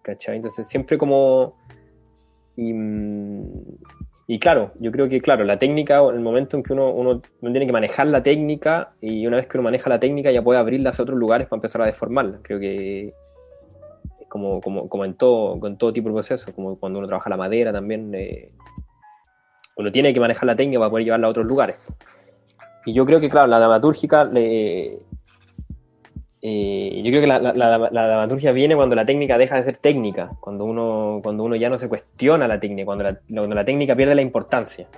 ¿Cachai? Entonces siempre como... Y claro, yo creo que la técnica, en el momento en que uno tiene que manejar la técnica, y una vez que uno maneja la técnica ya puede abrirla hacia otros lugares para empezar a deformarla. Creo que como en todo tipo de procesos, como cuando uno trabaja la madera también, uno tiene que manejar la técnica para poder llevarla a otros lugares. Y yo creo que, claro, la dramatúrgica, yo creo que la dramaturgia viene cuando la técnica deja de ser técnica, cuando uno ya no se cuestiona la técnica, cuando la técnica pierde la importancia.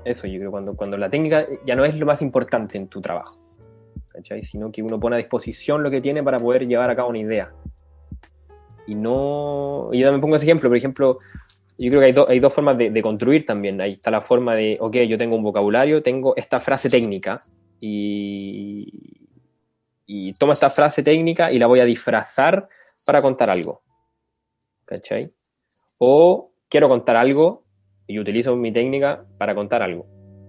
Eso yo creo, cuando la técnica ya no es lo más importante en tu trabajo, ¿cachai? Sino que uno pone a disposición lo que tiene para poder llevar a cabo una idea. Y yo también pongo ese ejemplo, por ejemplo, yo creo que hay dos formas de construir también. Ahí está la forma de, ok, yo tengo un vocabulario, tengo esta frase técnica, y tomo esta frase técnica y la voy a disfrazar para contar algo, ¿cachai? O quiero contar algo y utilizo mi técnica para contar algo,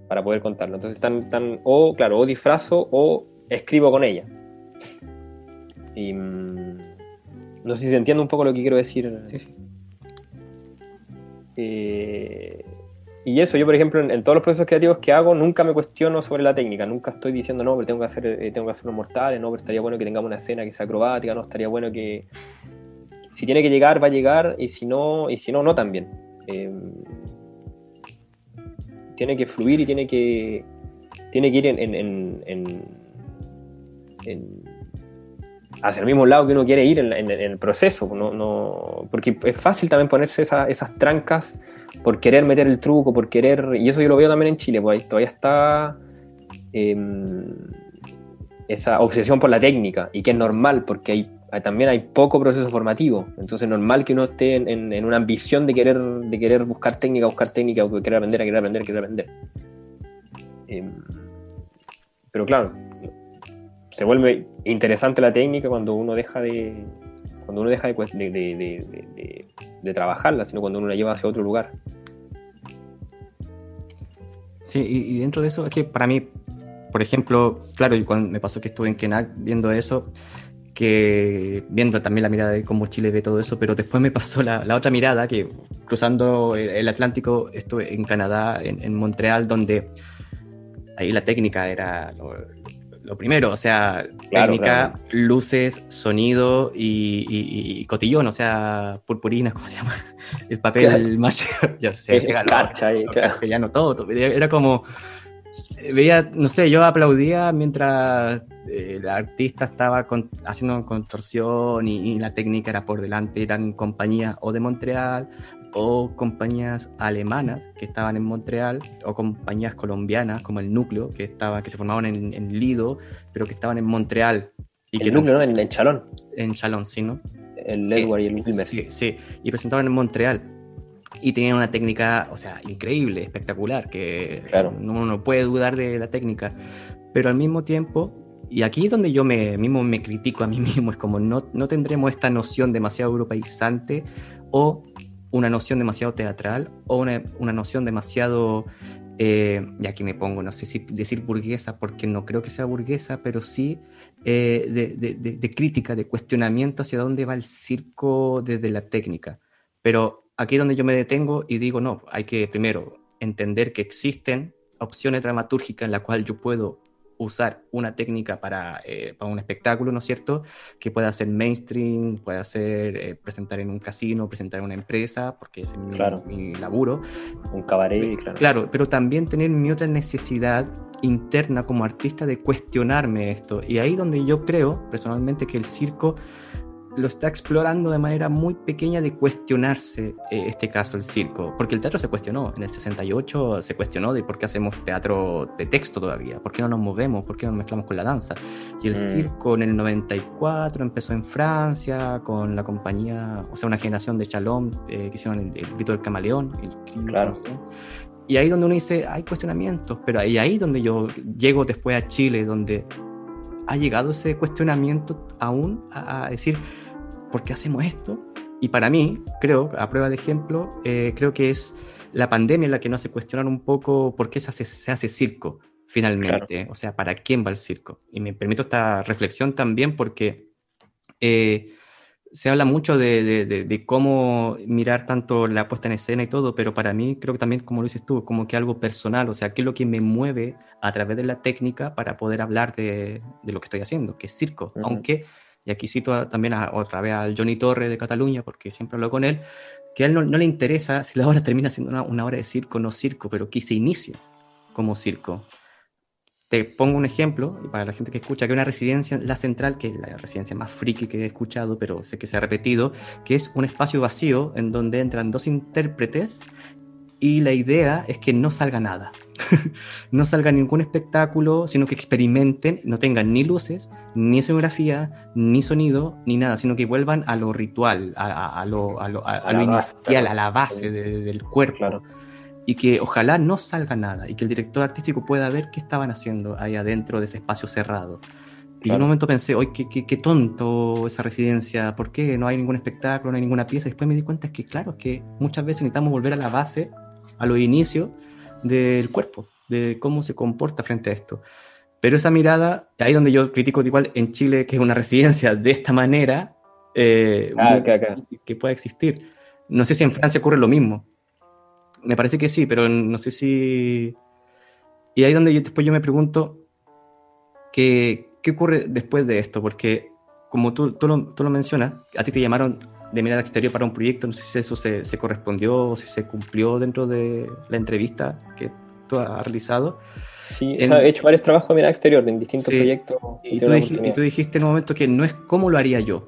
para poder contarlo. Entonces o disfrazo o escribo con ella. Y no sé si se entiende un poco lo que quiero decir. Sí. Y eso, yo por ejemplo en todos los procesos creativos que hago nunca me cuestiono sobre la técnica, nunca estoy diciendo no, pero tengo que hacer unos mortales, no, pero estaría bueno que tengamos una escena que sea acrobática, no, estaría bueno que si tiene que llegar, va a llegar, y si no, no también. Tiene que fluir y tiene que ir hacia el mismo lado que uno quiere ir en el proceso, porque es fácil también ponerse esas trancas por querer meter el truco, por querer, y eso yo lo veo también en Chile, pues ahí todavía está esa obsesión por la técnica, y que es normal, porque también hay poco proceso formativo, entonces es normal que uno esté en una ambición de querer buscar técnica, o de querer aprender. Pero claro, se vuelve interesante la técnica cuando uno deja de trabajarla, sino cuando uno la lleva hacia otro lugar. Sí, y dentro de eso es que para mí, por ejemplo, claro, y cuando me pasó que estuve en Kenac viendo eso, que viendo también la mirada de cómo Chile ve todo eso, pero después me pasó la otra mirada, que cruzando el Atlántico estuve en Canadá, en Montreal, donde ahí la técnica era lo primero, o sea, Claro, técnica, claro. Luces, sonido y cotillón, o sea, purpurina, ¿cómo se llama? El papel maché, ya se pega castellano, todo, era como, veía, no sé, yo aplaudía mientras el artista estaba haciendo contorsión y la técnica era por delante, eran compañías o de Montreal o compañías alemanas que estaban en Montreal o compañías colombianas como el Núcleo que se formaban en Lido pero que estaban en Montreal. Y el Núcleo, ¿no? En Chalón. En Chalón, sí, ¿no? El Edward y el Wilmer. Sí, y presentaban en Montreal. Y tenían una técnica, o sea, increíble, espectacular, que claro. Uno no puede dudar de la técnica. Pero al mismo tiempo, y aquí es donde yo mismo me critico a mí mismo, es como no tendremos esta noción demasiado europeizante o una noción demasiado teatral o una noción demasiado, y aquí me pongo, no sé si decir burguesa, porque no creo que sea burguesa, pero sí de crítica, de cuestionamiento hacia dónde va el circo desde la técnica. Pero aquí es donde yo me detengo y digo, no, hay que primero entender que existen opciones dramatúrgicas en las cuales yo puedo usar una técnica para un espectáculo, ¿no es cierto? Que pueda ser mainstream, pueda ser presentar en un casino, presentar en una empresa, porque ese es mi laburo. Un cabaret, claro. Claro, pero también tener mi otra necesidad interna como artista de cuestionarme esto. Y ahí donde yo creo, personalmente, que el circo lo está explorando de manera muy pequeña de cuestionarse este caso, el circo, porque el teatro se cuestionó, en el 68 se cuestionó de por qué hacemos teatro de texto todavía, por qué no nos movemos, por qué nos mezclamos con la danza, y el circo en el 94 empezó en Francia con la compañía, o sea, una generación de Chalón que hicieron el grito del camaleón, claro. Y ahí donde uno dice, hay cuestionamientos, pero ahí donde yo llego después a Chile, donde ha llegado ese cuestionamiento aún a decir, ¿por qué hacemos esto? Y para mí, creo, a prueba de ejemplo, creo que es la pandemia la que nos hace cuestionar un poco por qué se hace circo, finalmente. Claro. O sea, ¿para quién va el circo? Y me permito esta reflexión también porque se habla mucho de cómo mirar tanto la puesta en escena y todo, pero para mí creo que también, como lo dices tú, como que algo personal, o sea, qué es lo que me mueve a través de la técnica para poder hablar de lo que estoy haciendo, que es circo. Aunque, y aquí cito también otra vez al Johnny Torre de Cataluña, porque siempre hablo con él, que a él no le interesa si la obra termina siendo una obra de circo o no circo, pero que se inicie como circo. Te pongo un ejemplo, para la gente que escucha, que una residencia, La Central, que es la residencia más friki que he escuchado, pero sé que se ha repetido, que es un espacio vacío en donde entran 2 intérpretes y la idea es que no salga nada. No salga ningún espectáculo, sino que experimenten, no tengan ni luces, ni escenografía, ni sonido, ni nada, sino que vuelvan a lo ritual, a lo inicial, claro, a la base del cuerpo. Claro. Y que ojalá no salga nada y que el director artístico pueda ver qué estaban haciendo ahí adentro de ese espacio cerrado. Y yo en un momento pensé, oye, qué tonto esa residencia, ¿por qué no hay ningún espectáculo, no hay ninguna pieza? Y después me di cuenta que, claro, es que muchas veces necesitamos volver a la base, a los inicios del cuerpo, de cómo se comporta frente a esto. Pero esa mirada, ahí donde yo critico igual en Chile, que es una residencia de esta manera, muy difícil que pueda existir. No sé si en Francia ocurre lo mismo. Me parece que sí, pero no sé si... Y ahí donde después yo me pregunto, ¿qué ocurre después de esto? Porque como tú lo mencionas, a ti te llamaron de mirada exterior para un proyecto, no sé si eso se correspondió o si se cumplió dentro de la entrevista que tú has realizado. Sí, o sea, he hecho varios trabajos de mirada exterior en distintos Sí, proyectos. y tú dijiste en un momento que no es cómo lo haría yo,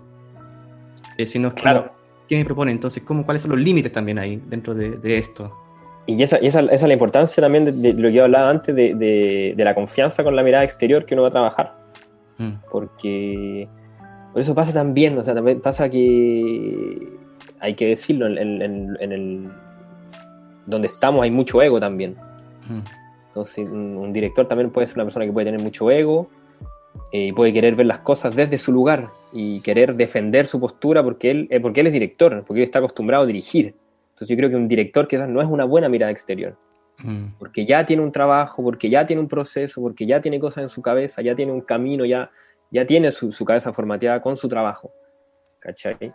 sino es Claro. qué me propone. Entonces, ¿cuáles son los límites también ahí dentro de esto? Y esa es la importancia también de lo que yo hablaba antes, de la confianza con la mirada exterior que uno va a trabajar. Porque por eso pasa también, o sea, también pasa que hay que decirlo, en el donde estamos hay mucho ego también. Entonces, un director también puede ser una persona que puede tener mucho ego, puede querer ver las cosas desde su lugar y querer defender su postura porque él es director, porque él está acostumbrado a dirigir. Entonces yo creo que un director quizás no es una buena mirada exterior, porque ya tiene un trabajo, porque ya tiene un proceso, porque ya tiene cosas en su cabeza, ya tiene un camino, ya tiene su cabeza formateada con su trabajo, ¿cachai?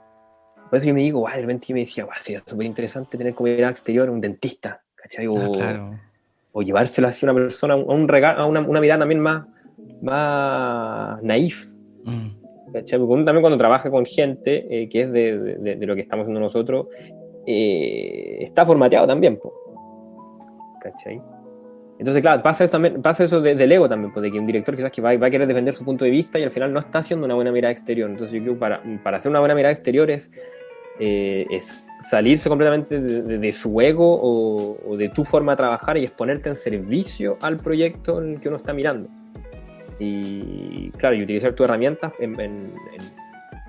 Por eso yo me digo, de repente yo me decía, sería súper interesante tener como mirada exterior un dentista, ¿cachai? Claro. O llevárselo así a una persona, a una mirada también más naif, ¿cachai? Porque uno también cuando trabaja con gente que es de lo que estamos haciendo nosotros, está formateado también, ¿cachai? Entonces, claro, pasa eso del ego también, de que un director quizás que va a querer defender su punto de vista y al final no está haciendo una buena mirada exterior. Entonces yo creo que para hacer una buena mirada exterior es salirse completamente de su ego o de tu forma de trabajar y exponerte en servicio al proyecto en el que uno está mirando. Y claro, y utilizar tus herramientas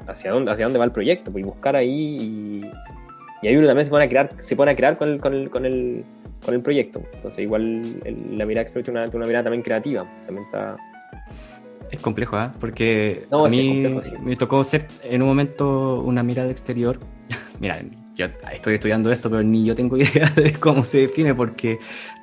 hacia dónde va el proyecto, pues, y buscar ahí y ahí uno también se pone a crear con el proyecto. Entonces igual la mirada exterior tiene una mirada también creativa, también está... Es complejo, porque No, a mí complejo, sí. me tocó ser en un momento una mirada exterior. Mira, yo estoy estudiando esto, pero ni yo tengo idea de cómo se define, porque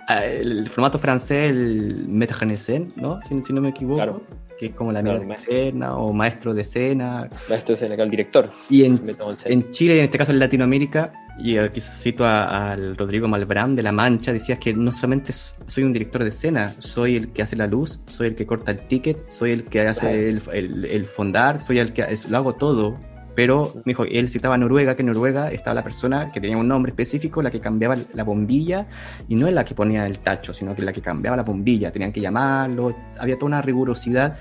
el formato francés, el metagénese, ¿no? Si no me equivoco, claro, que es como la mirada externa o maestro de escena. Maestro de escena, el director. Y en Chile, y en este caso en Latinoamérica, y aquí cito al Rodrigo Malbrán de La Mancha, decías que no solamente soy un director de escena, soy el que hace la luz, soy el que corta el ticket, soy el que hace el fondar, soy el que lo hago todo. Pero me dijo, él citaba a Noruega, que en Noruega estaba la persona que tenía un nombre específico, la que cambiaba la bombilla, y no es la que ponía el tacho, sino que la que cambiaba la bombilla, tenían que llamarlo, había toda una rigurosidad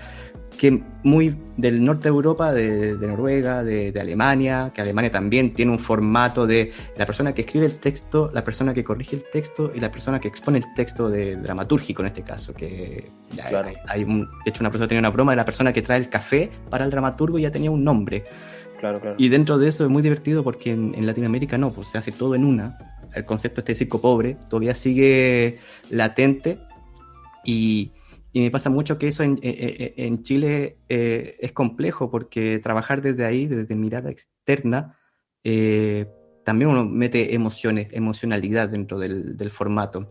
que muy del norte de Europa, de Noruega, de Alemania, que Alemania también tiene un formato de la persona que escribe el texto, la persona que corrige el texto y la persona que expone el texto dramatúrgico en este caso, que claro. De hecho una persona tenía una broma de la persona que trae el café para el dramaturgo y ya tenía un nombre. Claro. Y dentro de eso es muy divertido porque en Latinoamérica no, pues se hace todo en una. El concepto de circo pobre todavía sigue latente y me pasa mucho que eso en Chile es complejo porque trabajar desde ahí, desde mirada externa, también uno mete emocionalidad dentro del formato.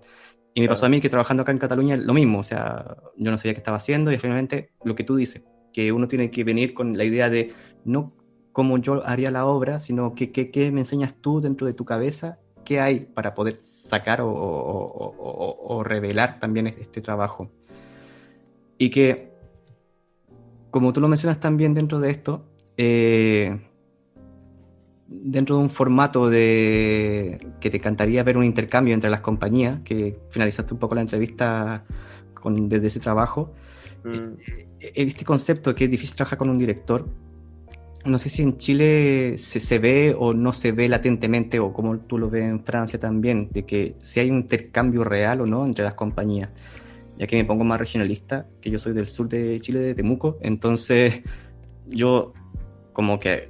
Y me pasó a mí que trabajando acá en Cataluña lo mismo, o sea, yo no sabía qué estaba haciendo y finalmente lo que tú dices, que uno tiene que venir con la idea de no cómo yo haría la obra, sino qué me enseñas tú dentro de tu cabeza, qué hay para poder sacar o revelar también este trabajo. Y que, como tú lo mencionas también dentro de esto, dentro de un formato que te encantaría ver un intercambio entre las compañías, que finalizaste un poco la entrevista desde ese trabajo, este concepto que es difícil trabajar con un director, no sé si en Chile se ve o no se ve latentemente, o como tú lo ves en Francia también, de que si hay un intercambio real o no entre las compañías. Ya que me pongo más regionalista, que yo soy del sur de Chile, de Temuco, entonces yo como que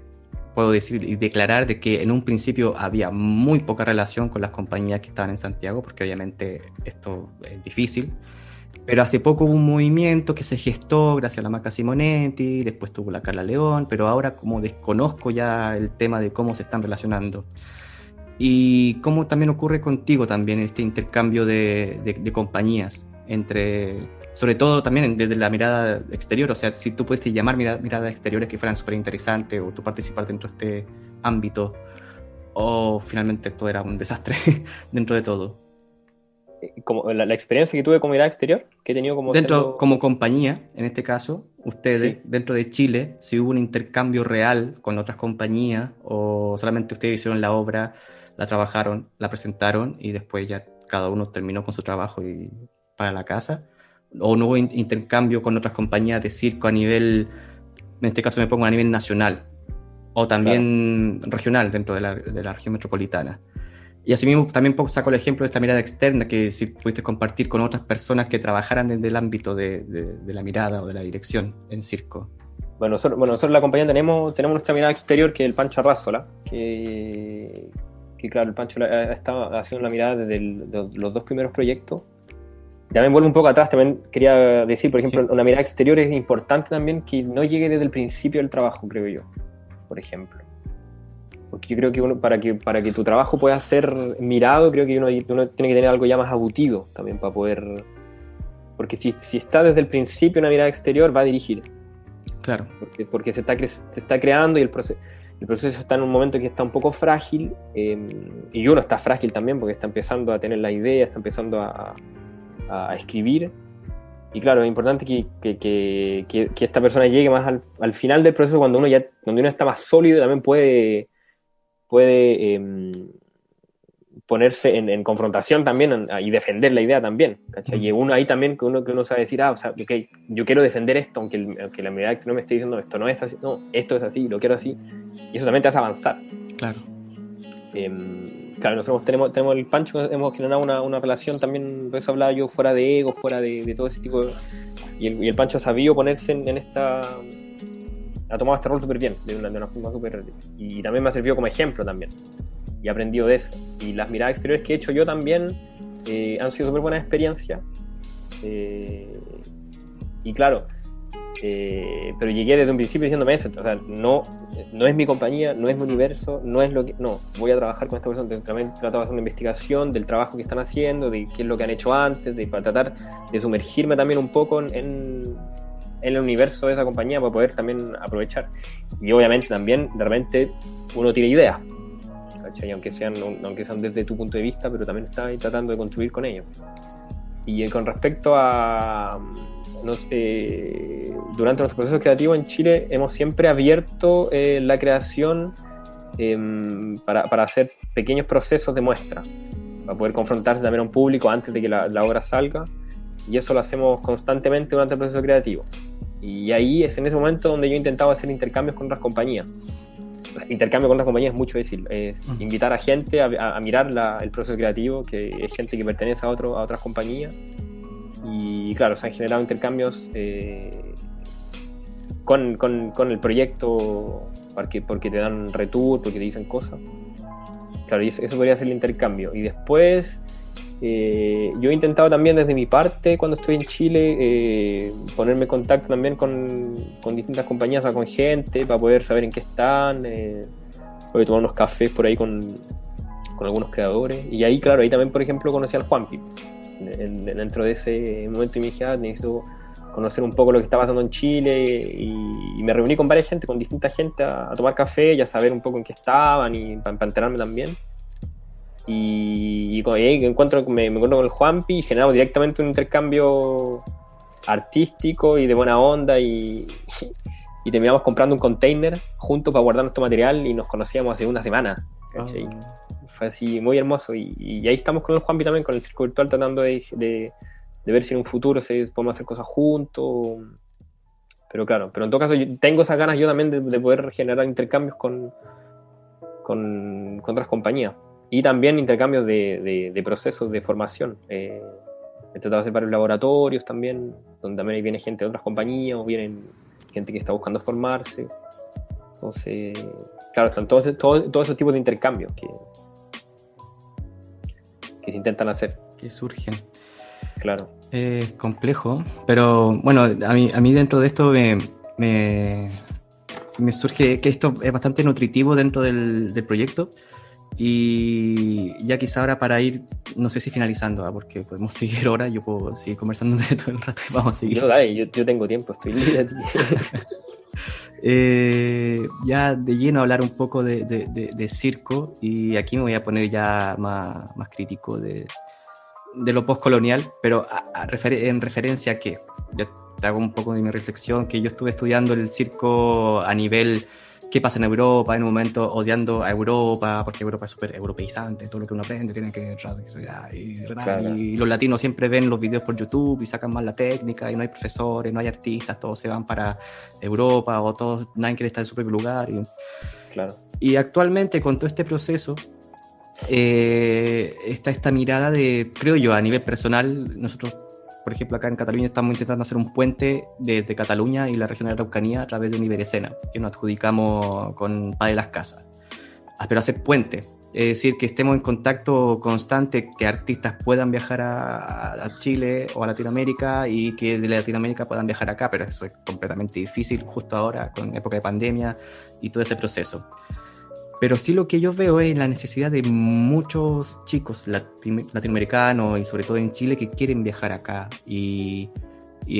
puedo decir y declarar de que en un principio había muy poca relación con las compañías que estaban en Santiago, porque obviamente esto es difícil, Pero hace poco hubo un movimiento que se gestó gracias a la Maca Simonetti, después tuvo la Carla León, pero ahora como desconozco ya el tema de cómo se están relacionando. Y cómo también ocurre contigo también este intercambio de compañías, sobre todo también desde la mirada exterior, o sea, si tú pudiste llamar miradas exteriores que fueran súper interesantes o tú participar dentro de este ámbito, o finalmente esto era un desastre dentro de todo. Como la experiencia que tuve como mirada exterior, que he tenido Como compañía, en este caso, ustedes, sí, dentro de Chile, si hubo un intercambio real con otras compañías o solamente ustedes hicieron la obra, la trabajaron, la presentaron y después ya cada uno terminó con su trabajo y para la casa, o no hubo intercambio con otras compañías de circo a nivel, en este caso me pongo a nivel nacional o también regional dentro de la región metropolitana. Y asimismo también saco el ejemplo de esta mirada externa, que si pudiste compartir con otras personas que trabajaran desde el ámbito de la mirada o de la dirección en circo. Bueno, nosotros la compañía tenemos nuestra mirada exterior, que es el Pancho Arrazola, que claro, el Pancho ha haciendo la mirada desde los dos primeros proyectos. También vuelvo un poco atrás, también quería decir, por ejemplo, una mirada exterior es importante también que no llegue desde el principio del trabajo, creo yo, por ejemplo. Porque yo creo que para que tu trabajo pueda ser mirado, creo que uno tiene que tener algo ya más auditivo también para poder... Porque si está desde el principio una mirada exterior, va a dirigir. Claro. Porque se está creando y el proceso está en un momento que está un poco frágil, y uno está frágil también porque está empezando a tener la idea, está empezando a escribir. Y claro, es importante que esta persona llegue más al final del proceso, cuando uno está más sólido, también puede ponerse en confrontación también y defender la idea también, ¿cachai? Y uno ahí también que uno sabe decir, o sea, okay, yo quiero defender esto, aunque la mirada no me esté diciendo esto no es así, no, esto es así, lo quiero así, y eso también te hace avanzar. Claro. Claro, nosotros tenemos el Pancho, hemos generado una relación también, por eso hablaba yo, fuera de ego, fuera de todo ese tipo y el Pancho ha sabido ponerse en esta... Ha tomado este rol súper bien, de una forma súper... Y también me ha servido como ejemplo también. Y he aprendido de eso. Y las miradas exteriores que he hecho yo también han sido súper buenas experiencias. Y claro, pero llegué desde un principio diciéndome eso. O sea, no es mi compañía, no es mi universo, no es lo que... No, voy a trabajar con esta persona. También trato de hacer una investigación del trabajo que están haciendo, de qué es lo que han hecho antes, para tratar de sumergirme también un poco en el universo de esa compañía para poder también aprovechar. Y obviamente también de repente uno tiene ideas, ¿cachai? Aunque sean desde tu punto de vista, pero también está ahí tratando de construir con ellos. Y con respecto a durante nuestro proceso creativo en Chile hemos siempre abierto la creación para hacer pequeños procesos de muestra, para poder confrontarse también a un público antes de que la obra salga, y eso lo hacemos constantemente durante el proceso creativo. Y ahí es en ese momento donde yo he intentado hacer intercambios con otras compañías. Intercambio con otras compañías es mucho decir, es invitar a gente a mirar el proceso creativo, que es gente que pertenece a otras compañías. Y claro, se han generado intercambios con el proyecto porque te dan retour, porque te dicen cosas. Claro, y eso podría ser el intercambio. Y después yo he intentado también desde mi parte, cuando estoy en Chile, ponerme en contacto también con distintas compañías, o sea, con gente, para poder saber en qué están, poder tomar unos cafés por ahí con algunos creadores. Y ahí, claro, ahí también, por ejemplo, conocí al Juanpi. Dentro de ese momento me dije, necesito conocer un poco lo que está pasando en Chile, y me reuní con varias gente, con distinta gente, a tomar café y a saber un poco en qué estaban y para enterarme también. Y ahí me encuentro con el Juanpi y generamos directamente un intercambio artístico y de buena onda, y terminamos comprando un container juntos para guardar nuestro material, y nos conocíamos hace una semana, ¿cachai? Fue así muy hermoso, y ahí estamos con el Juanpi también, con el Circo Virtual, tratando de ver si en un futuro podemos hacer cosas juntos. Pero claro, en todo caso yo tengo esas ganas yo también de poder generar intercambios con otras compañías. Y también intercambios de procesos de formación. He tratado de hacer varios laboratorios también, donde también viene gente de otras compañías, o vienen gente que está buscando formarse. Entonces, claro, están todos esos tipos de intercambios que se intentan hacer. Que surgen. Claro. Es complejo, pero bueno, a mí dentro de esto me surge que esto es bastante nutritivo dentro del proyecto. Y ya quizá ahora para ir, no sé si finalizando, porque podemos seguir ahora, yo puedo seguir conversando de todo el rato y vamos a seguir. Yo, dale, yo tengo tiempo, estoy libre. Ya de lleno hablar un poco de circo, y aquí me voy a poner ya más crítico de lo postcolonial, pero en referencia a que ya te hago un poco de mi reflexión, que yo estuve estudiando el circo a nivel qué pasa en Europa, en un momento odiando a Europa, porque Europa es súper europeizante, todo lo que uno aprende tiene que... Claro. Y los latinos siempre ven los videos por YouTube y sacan más la técnica, y no hay profesores, no hay artistas, todos se van para Europa, o todos, nadie quiere estar en su propio lugar. Claro. Y actualmente con todo este proceso, está esta mirada de, creo yo, a nivel personal, nosotros, por ejemplo, acá en Cataluña estamos intentando hacer un puente desde Cataluña y la región de Araucanía a través de Univerescena, que nos adjudicamos con Padre Las Casas. Pero hacer puente, es decir, que estemos en contacto constante, que artistas puedan viajar a Chile o a Latinoamérica, y que de Latinoamérica puedan viajar acá, pero eso es completamente difícil justo ahora, con época de pandemia y todo ese proceso. Pero sí lo que yo veo es la necesidad de muchos chicos latinoamericanos, y sobre todo en Chile, que quieren viajar acá. Y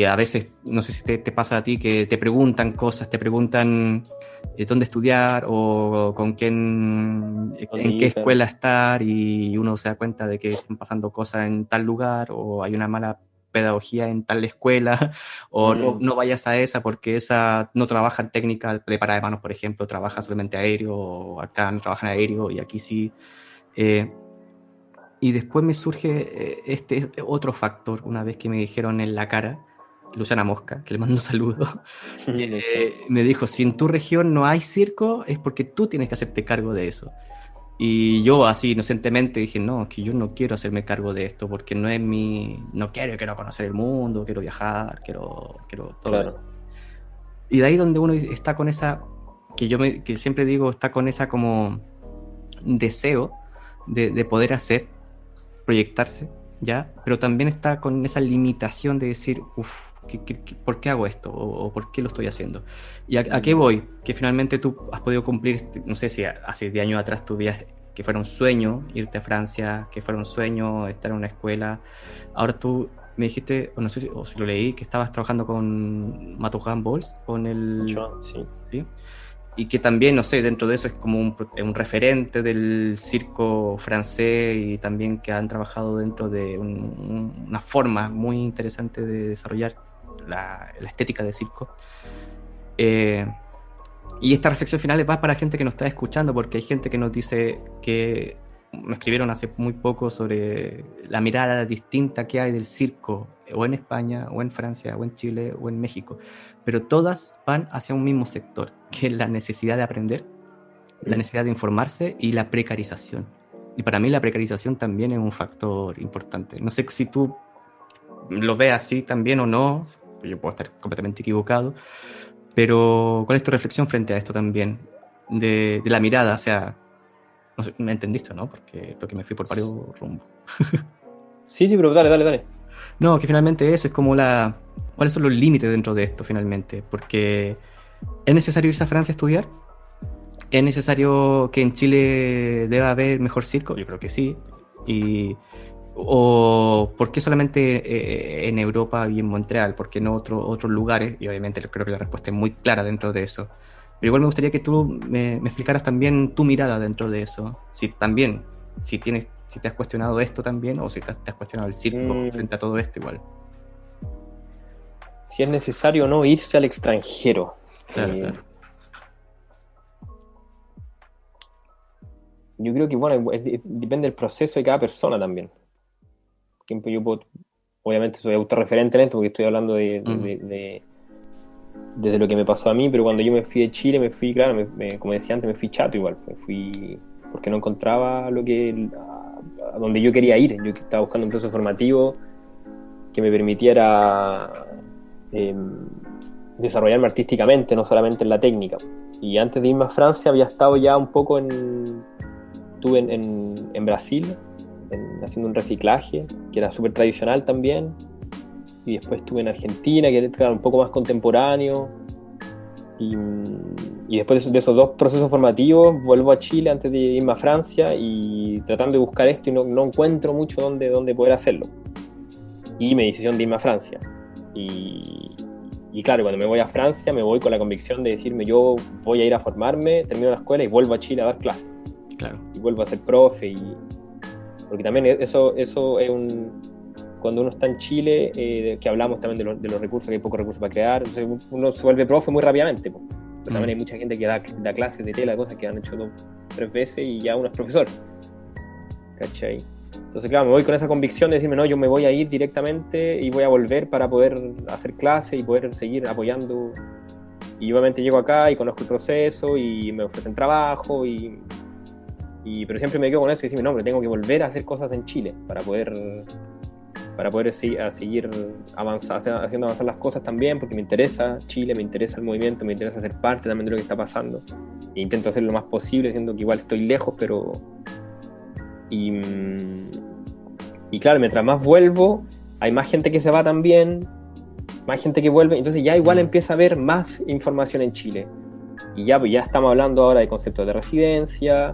a veces, no sé si te pasa a ti, que te preguntan cosas, te preguntan dónde estudiar o con quién, en qué escuela estar, y uno se da cuenta de que están pasando cosas en tal lugar, o hay una mala pedagogía en tal escuela, o no vayas a esa porque esa no trabaja en técnica de parada de manos, por ejemplo, trabaja solamente aéreo, o acá no trabajan aéreo y aquí sí. Y después me surge este otro factor, una vez que me dijeron en la cara, Luciana Mosca, que le mando un saludo, me dijo, si en tu región no hay circo, es porque tú tienes que hacerte cargo de eso. Y yo así inocentemente dije, no, es que yo no quiero hacerme cargo de esto, porque no es no quiero conocer el mundo, quiero viajar, quiero todo eso. Y de ahí donde uno está con esa, que siempre digo, está con esa como deseo de poder hacer, proyectarse, ¿ya? Pero también está con esa limitación de decir, ¿por qué hago esto? ¿O por qué lo estoy haciendo? ¿Y a qué voy? Que finalmente tú has podido cumplir, no sé si hace 10 años atrás tú veías que fuera un sueño irte a Francia, que fuera un sueño estar en una escuela. Ahora tú me dijiste, o no sé o si lo leí, que estabas trabajando con Mathurin Bols, con el... ¿sí? Y que también, no sé, dentro de eso es como un referente del circo francés, y también que han trabajado dentro de una forma muy interesante de desarrollar la estética del circo. Y esta reflexión final va para gente que nos está escuchando, porque hay gente que nos dice que me escribieron hace muy poco sobre la mirada distinta que hay del circo, o en España, o en Francia, o en Chile, o en México, pero todas van hacia un mismo sector, que es la necesidad de aprender, la necesidad de informarse y la precarización. Y para mí la precarización también es un factor importante. No sé si tú lo ves así también o no, yo puedo estar completamente equivocado, pero ¿cuál es tu reflexión frente a esto también? De la mirada, o sea, no sé, me entendiste, ¿no? Porque creo que me fui por varios rumbos. Sí, pero dale. No, que finalmente eso es como ¿cuáles son los límites dentro de esto finalmente? Porque ¿es necesario irse a Francia a estudiar? ¿Es necesario que en Chile deba haber mejor circo? Yo creo que sí. ¿O por qué solamente en Europa y en Montreal? ¿Por qué no otros lugares? Y obviamente creo que la respuesta es muy clara dentro de eso. Pero igual me gustaría que tú me explicaras también tu mirada dentro de eso. Si te has cuestionado esto también, o si te has cuestionado el circo frente a todo esto igual. Si es necesario o no irse al extranjero. Claro. Yo creo que, bueno, depende del proceso de cada persona también. Por ejemplo, yo obviamente soy autorreferente en esto, porque estoy hablando desde lo que me pasó a mí, pero cuando yo me fui de Chile, me fui, claro, como decía antes, me fui chato igual. Me fui porque no encontraba a donde yo quería ir. Yo estaba buscando un proceso formativo que me permitiera desarrollarme artísticamente, no solamente en la técnica. Y antes de irme a Francia había estado ya un poco estuve en Brasil haciendo un reciclaje que era súper tradicional también, y después estuve en Argentina, que era un poco más contemporáneo, y después de esos 2 procesos formativos vuelvo a Chile antes de irme a Francia y tratando de buscar esto y no encuentro mucho dónde poder hacerlo, y mi decisión de irme a Francia. Y claro, cuando me voy a Francia me voy con la convicción de decirme yo voy a ir a formarme, termino la escuela y vuelvo a Chile a dar clases. Claro. Y vuelvo a ser profe, porque también eso es cuando uno está en Chile, que hablamos también de los recursos, que hay pocos recursos para crear, entonces uno se vuelve profe muy rápidamente, pues. Pero también hay mucha gente que da clases de tela, cosas que han hecho 2, 3 veces y ya uno es profesor, ¿cachai? Entonces claro, me voy con esa convicción de decirme no, yo me voy a ir directamente y voy a volver para poder hacer clases y poder seguir apoyando. Y obviamente llego acá y conozco el proceso y me ofrecen trabajo pero siempre me quedo con eso y decirme no, pero tengo que volver a hacer cosas en Chile para poder seguir haciendo avanzar las cosas también, porque me interesa Chile, me interesa el movimiento, me interesa ser parte también de lo que está pasando, e intento hacer lo más posible, siendo que igual estoy lejos, pero y claro, mientras más vuelvo hay más gente que se va también, más gente que vuelve, entonces ya igual empieza a haber más información en Chile, y ya estamos hablando ahora de conceptos de residencia.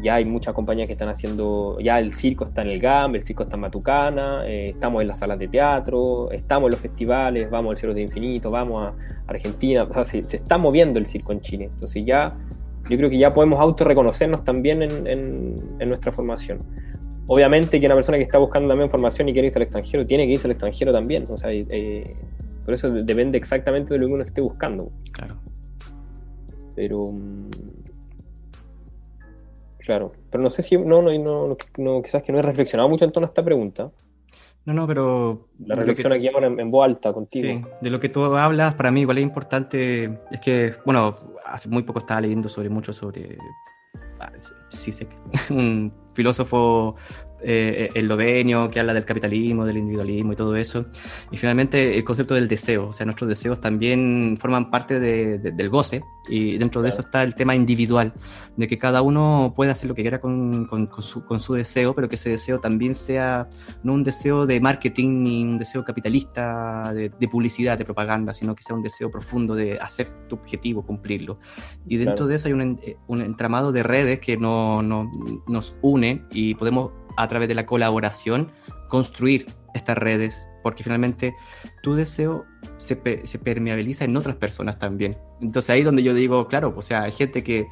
Ya hay muchas compañías que están haciendo, ya el circo está en el GAM, el circo está en Matucana, estamos en las salas de teatro, estamos en los festivales, vamos al Cielo de Infinito, vamos a Argentina, o sea, se está moviendo el circo en Chile. Entonces ya, yo creo que ya podemos autorreconocernos también en nuestra formación. Obviamente que una persona que está buscando también formación y quiere irse al extranjero, tiene que irse al extranjero también, o sea, por eso depende exactamente de lo que uno esté buscando. Claro. Pero... Claro, pero no sé si quizás que no he reflexionado mucho en torno a esta pregunta. No, pero... La reflexión aquí ahora en voz alta contigo. Sí, de lo que tú hablas, para mí igual es importante, es que, bueno, hace muy poco estaba leyendo mucho sobre Zizek, un filósofo esloveno que habla del capitalismo, del individualismo y todo eso, y finalmente el concepto del deseo, o sea, nuestros deseos también forman parte del goce, y dentro de eso está el tema individual, de que cada uno puede hacer lo que quiera con su deseo, pero que ese deseo también sea no un deseo de marketing ni un deseo capitalista de publicidad, de propaganda, sino que sea un deseo profundo de hacer tu objetivo, cumplirlo. Y dentro de eso hay un entramado de redes que nos unen y podemos, a través de la colaboración, construir estas redes, porque finalmente tu deseo se permeabiliza en otras personas también. Entonces ahí es donde yo digo, claro, o sea, hay gente que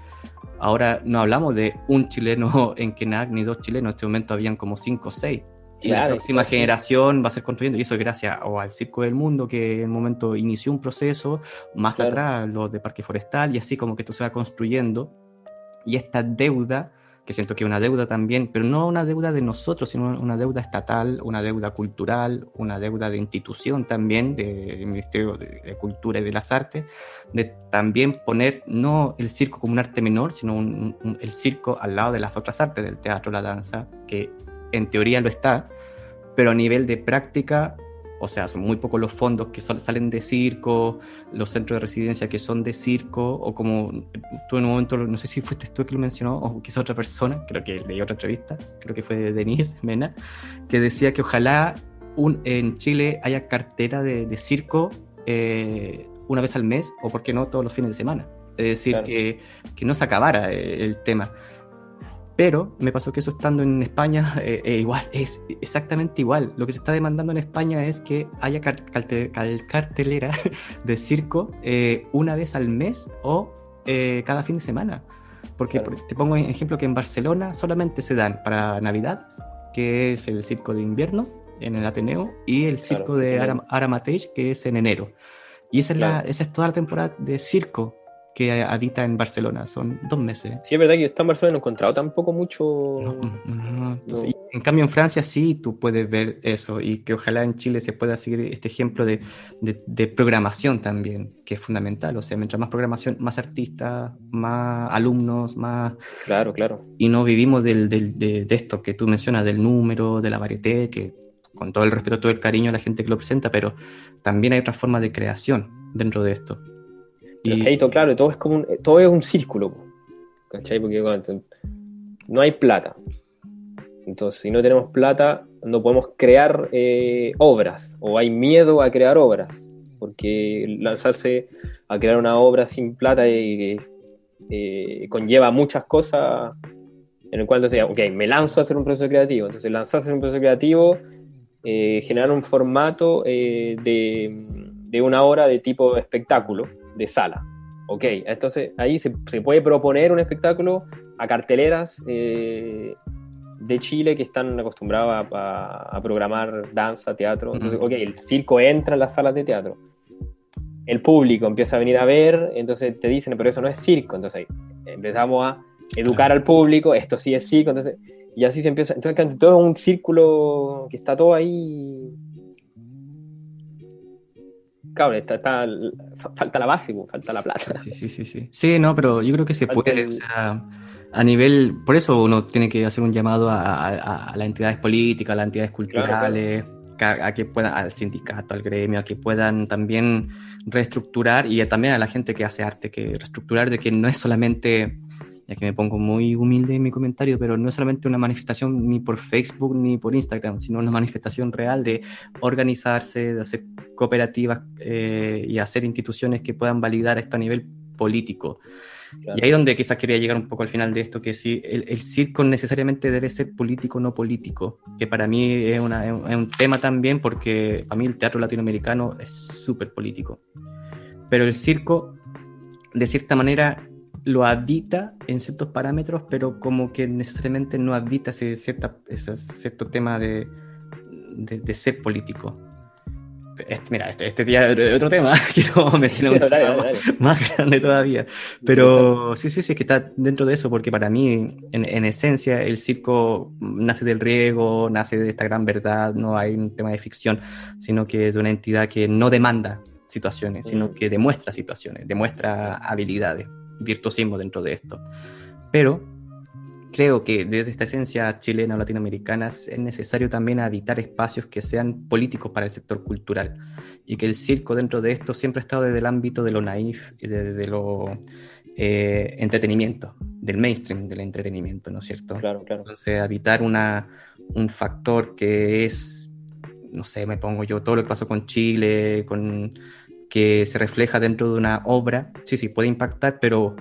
ahora no hablamos de un chileno en Kenac ni 2 chilenos, en este momento habían como 5 o 6. Y la próxima generación va a ser construyendo, y eso es gracias al Circo del Mundo, que en un momento inició un proceso, más atrás los de Parque Forestal, y así como que esto se va construyendo, y esta deuda, que siento que es una deuda también, pero no una deuda de nosotros, sino una deuda estatal, una deuda cultural, una deuda de institución también, del Ministerio de Cultura y de las Artes, de también poner no el circo como un arte menor, sino el circo al lado de las otras artes, del teatro, la danza, que en teoría lo está, pero a nivel de práctica, o sea, son muy pocos los fondos que salen de circo, los centros de residencia que son de circo, o como tú en un momento, no sé si fuiste tú que lo mencionó, o quizá otra persona, creo que leí otra entrevista, creo que fue de Denise Mena, que decía que ojalá en Chile haya cartera de circo una vez al mes, o por qué no todos los fines de semana. Es decir, claro, que no se acabara el tema. Pero me pasó que eso estando en España, igual, es exactamente igual. Lo que se está demandando en España es que haya cartelera de circo una vez al mes o cada fin de semana. Porque claro, te pongo en ejemplo que en Barcelona solamente se dan para Navidad, que es el circo de invierno en el Ateneo, y el circo de Ara Mateix, que es en enero. Y esa es toda la temporada de circo que habita en Barcelona, son 2 meses. Sí, es verdad que yo está en Barcelona, no he encontrado tampoco mucho... No. Entonces, en cambio en Francia sí tú puedes ver eso, y que ojalá en Chile se pueda seguir este ejemplo de programación también, que es fundamental. O sea, mientras más programación, más artistas, más alumnos, más... Claro. Y no vivimos de esto que tú mencionas, del número, de la varieté, que con todo el respeto, todo el cariño a la gente que lo presenta, pero también hay otras formas de creación dentro de esto. Y claro, todo es un círculo, ¿cachai? Porque no hay plata. Entonces, si no tenemos plata, no podemos crear obras, o hay miedo a crear obras, porque lanzarse a crear una obra sin plata conlleva muchas cosas, en el cual entonces, ok, me lanzo a hacer un proceso creativo. Entonces, lanzarse a hacer un proceso creativo, generar un formato de una hora de tipo espectáculo, de sala. Ok, entonces ahí se puede proponer un espectáculo a carteleras de Chile que están acostumbrados a programar danza, teatro. Entonces, ok, el circo entra en las salas de teatro. El público empieza a venir a ver, entonces te dicen, pero eso no es circo. Entonces ahí empezamos a educar al público, esto sí es circo, entonces, y así se empieza. Entonces, todo es un círculo que está todo ahí. Claro, falta la base, falta la plata. Sí. Sí, no, pero yo creo que se puede, o sea, a nivel, por eso uno tiene que hacer un llamado a las entidades políticas, a las entidades culturales, claro. A que puedan, al sindicato, al gremio, a que puedan también reestructurar, y también a la gente que hace arte, que reestructurar de que no es solamente, ya que me pongo muy humilde en mi comentario, pero no es solamente una manifestación ni por Facebook ni por Instagram, sino una manifestación real de organizarse, de hacer cooperativas y hacer instituciones que puedan validar esto a nivel político. Claro. Y ahí es donde quizás quería llegar un poco al final de esto, que sí, el circo necesariamente debe ser político, no político, que para mí es un tema también, porque para mí el teatro latinoamericano es súper político, pero el circo de cierta manera lo habita en ciertos parámetros, pero como que necesariamente no habita ese cierto tema de ser político. Este día es otro tema, quiero meter un tema más grande todavía, pero sí, es que está dentro de eso, porque para mí, en esencia, el circo nace del riego, nace de esta gran verdad, no hay un tema de ficción, sino que es de una entidad que no demanda situaciones, sino que demuestra situaciones, demuestra habilidades, virtuosismo dentro de esto. Pero creo que desde esta esencia chilena o latinoamericana es necesario también habitar espacios que sean políticos para el sector cultural, y que el circo dentro de esto siempre ha estado desde el ámbito de lo naif y de lo entretenimiento, del mainstream del entretenimiento, ¿no es cierto? Claro. Entonces habitar un factor que es, no sé, me pongo yo, todo lo que pasó con Chile, que se refleja dentro de una obra, sí, puede impactar, pero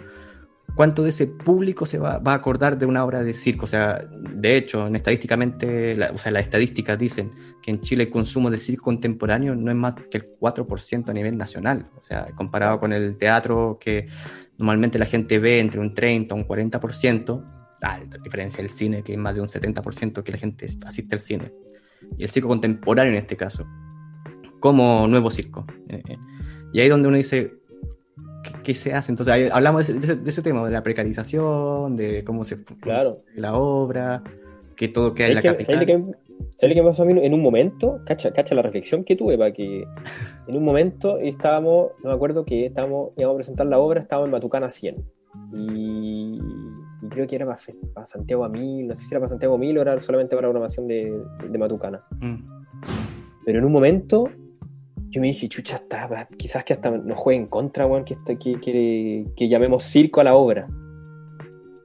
¿cuánto de ese público se va a acordar de una obra de circo? O sea, de hecho, estadísticamente, las estadísticas dicen que en Chile el consumo de circo contemporáneo no es más que el 4% a nivel nacional. O sea, comparado con el teatro, que normalmente la gente ve entre un 30 o un 40%, a diferencia del cine, que es más de un 70% que la gente asiste al cine. Y el circo contemporáneo en este caso, como nuevo circo. Y ahí es donde uno dice, ¿qué se hace? Entonces ahí hablamos de ese tema, de la precarización, de cómo se la obra, que todo queda en la capital. ¿Sabes qué me pasó a mí en un momento? Cacha la reflexión que tuve, para que en un momento no me acuerdo que íbamos a presentar la obra, estábamos en Matucana 100 y creo que era para Santiago a 1000, no sé si era para Santiago a 1000 o era solamente para programación de Matucana. Pero en un momento yo me dije, chucha, quizás que hasta nos juegue en contra, weón, que llamemos circo a la obra.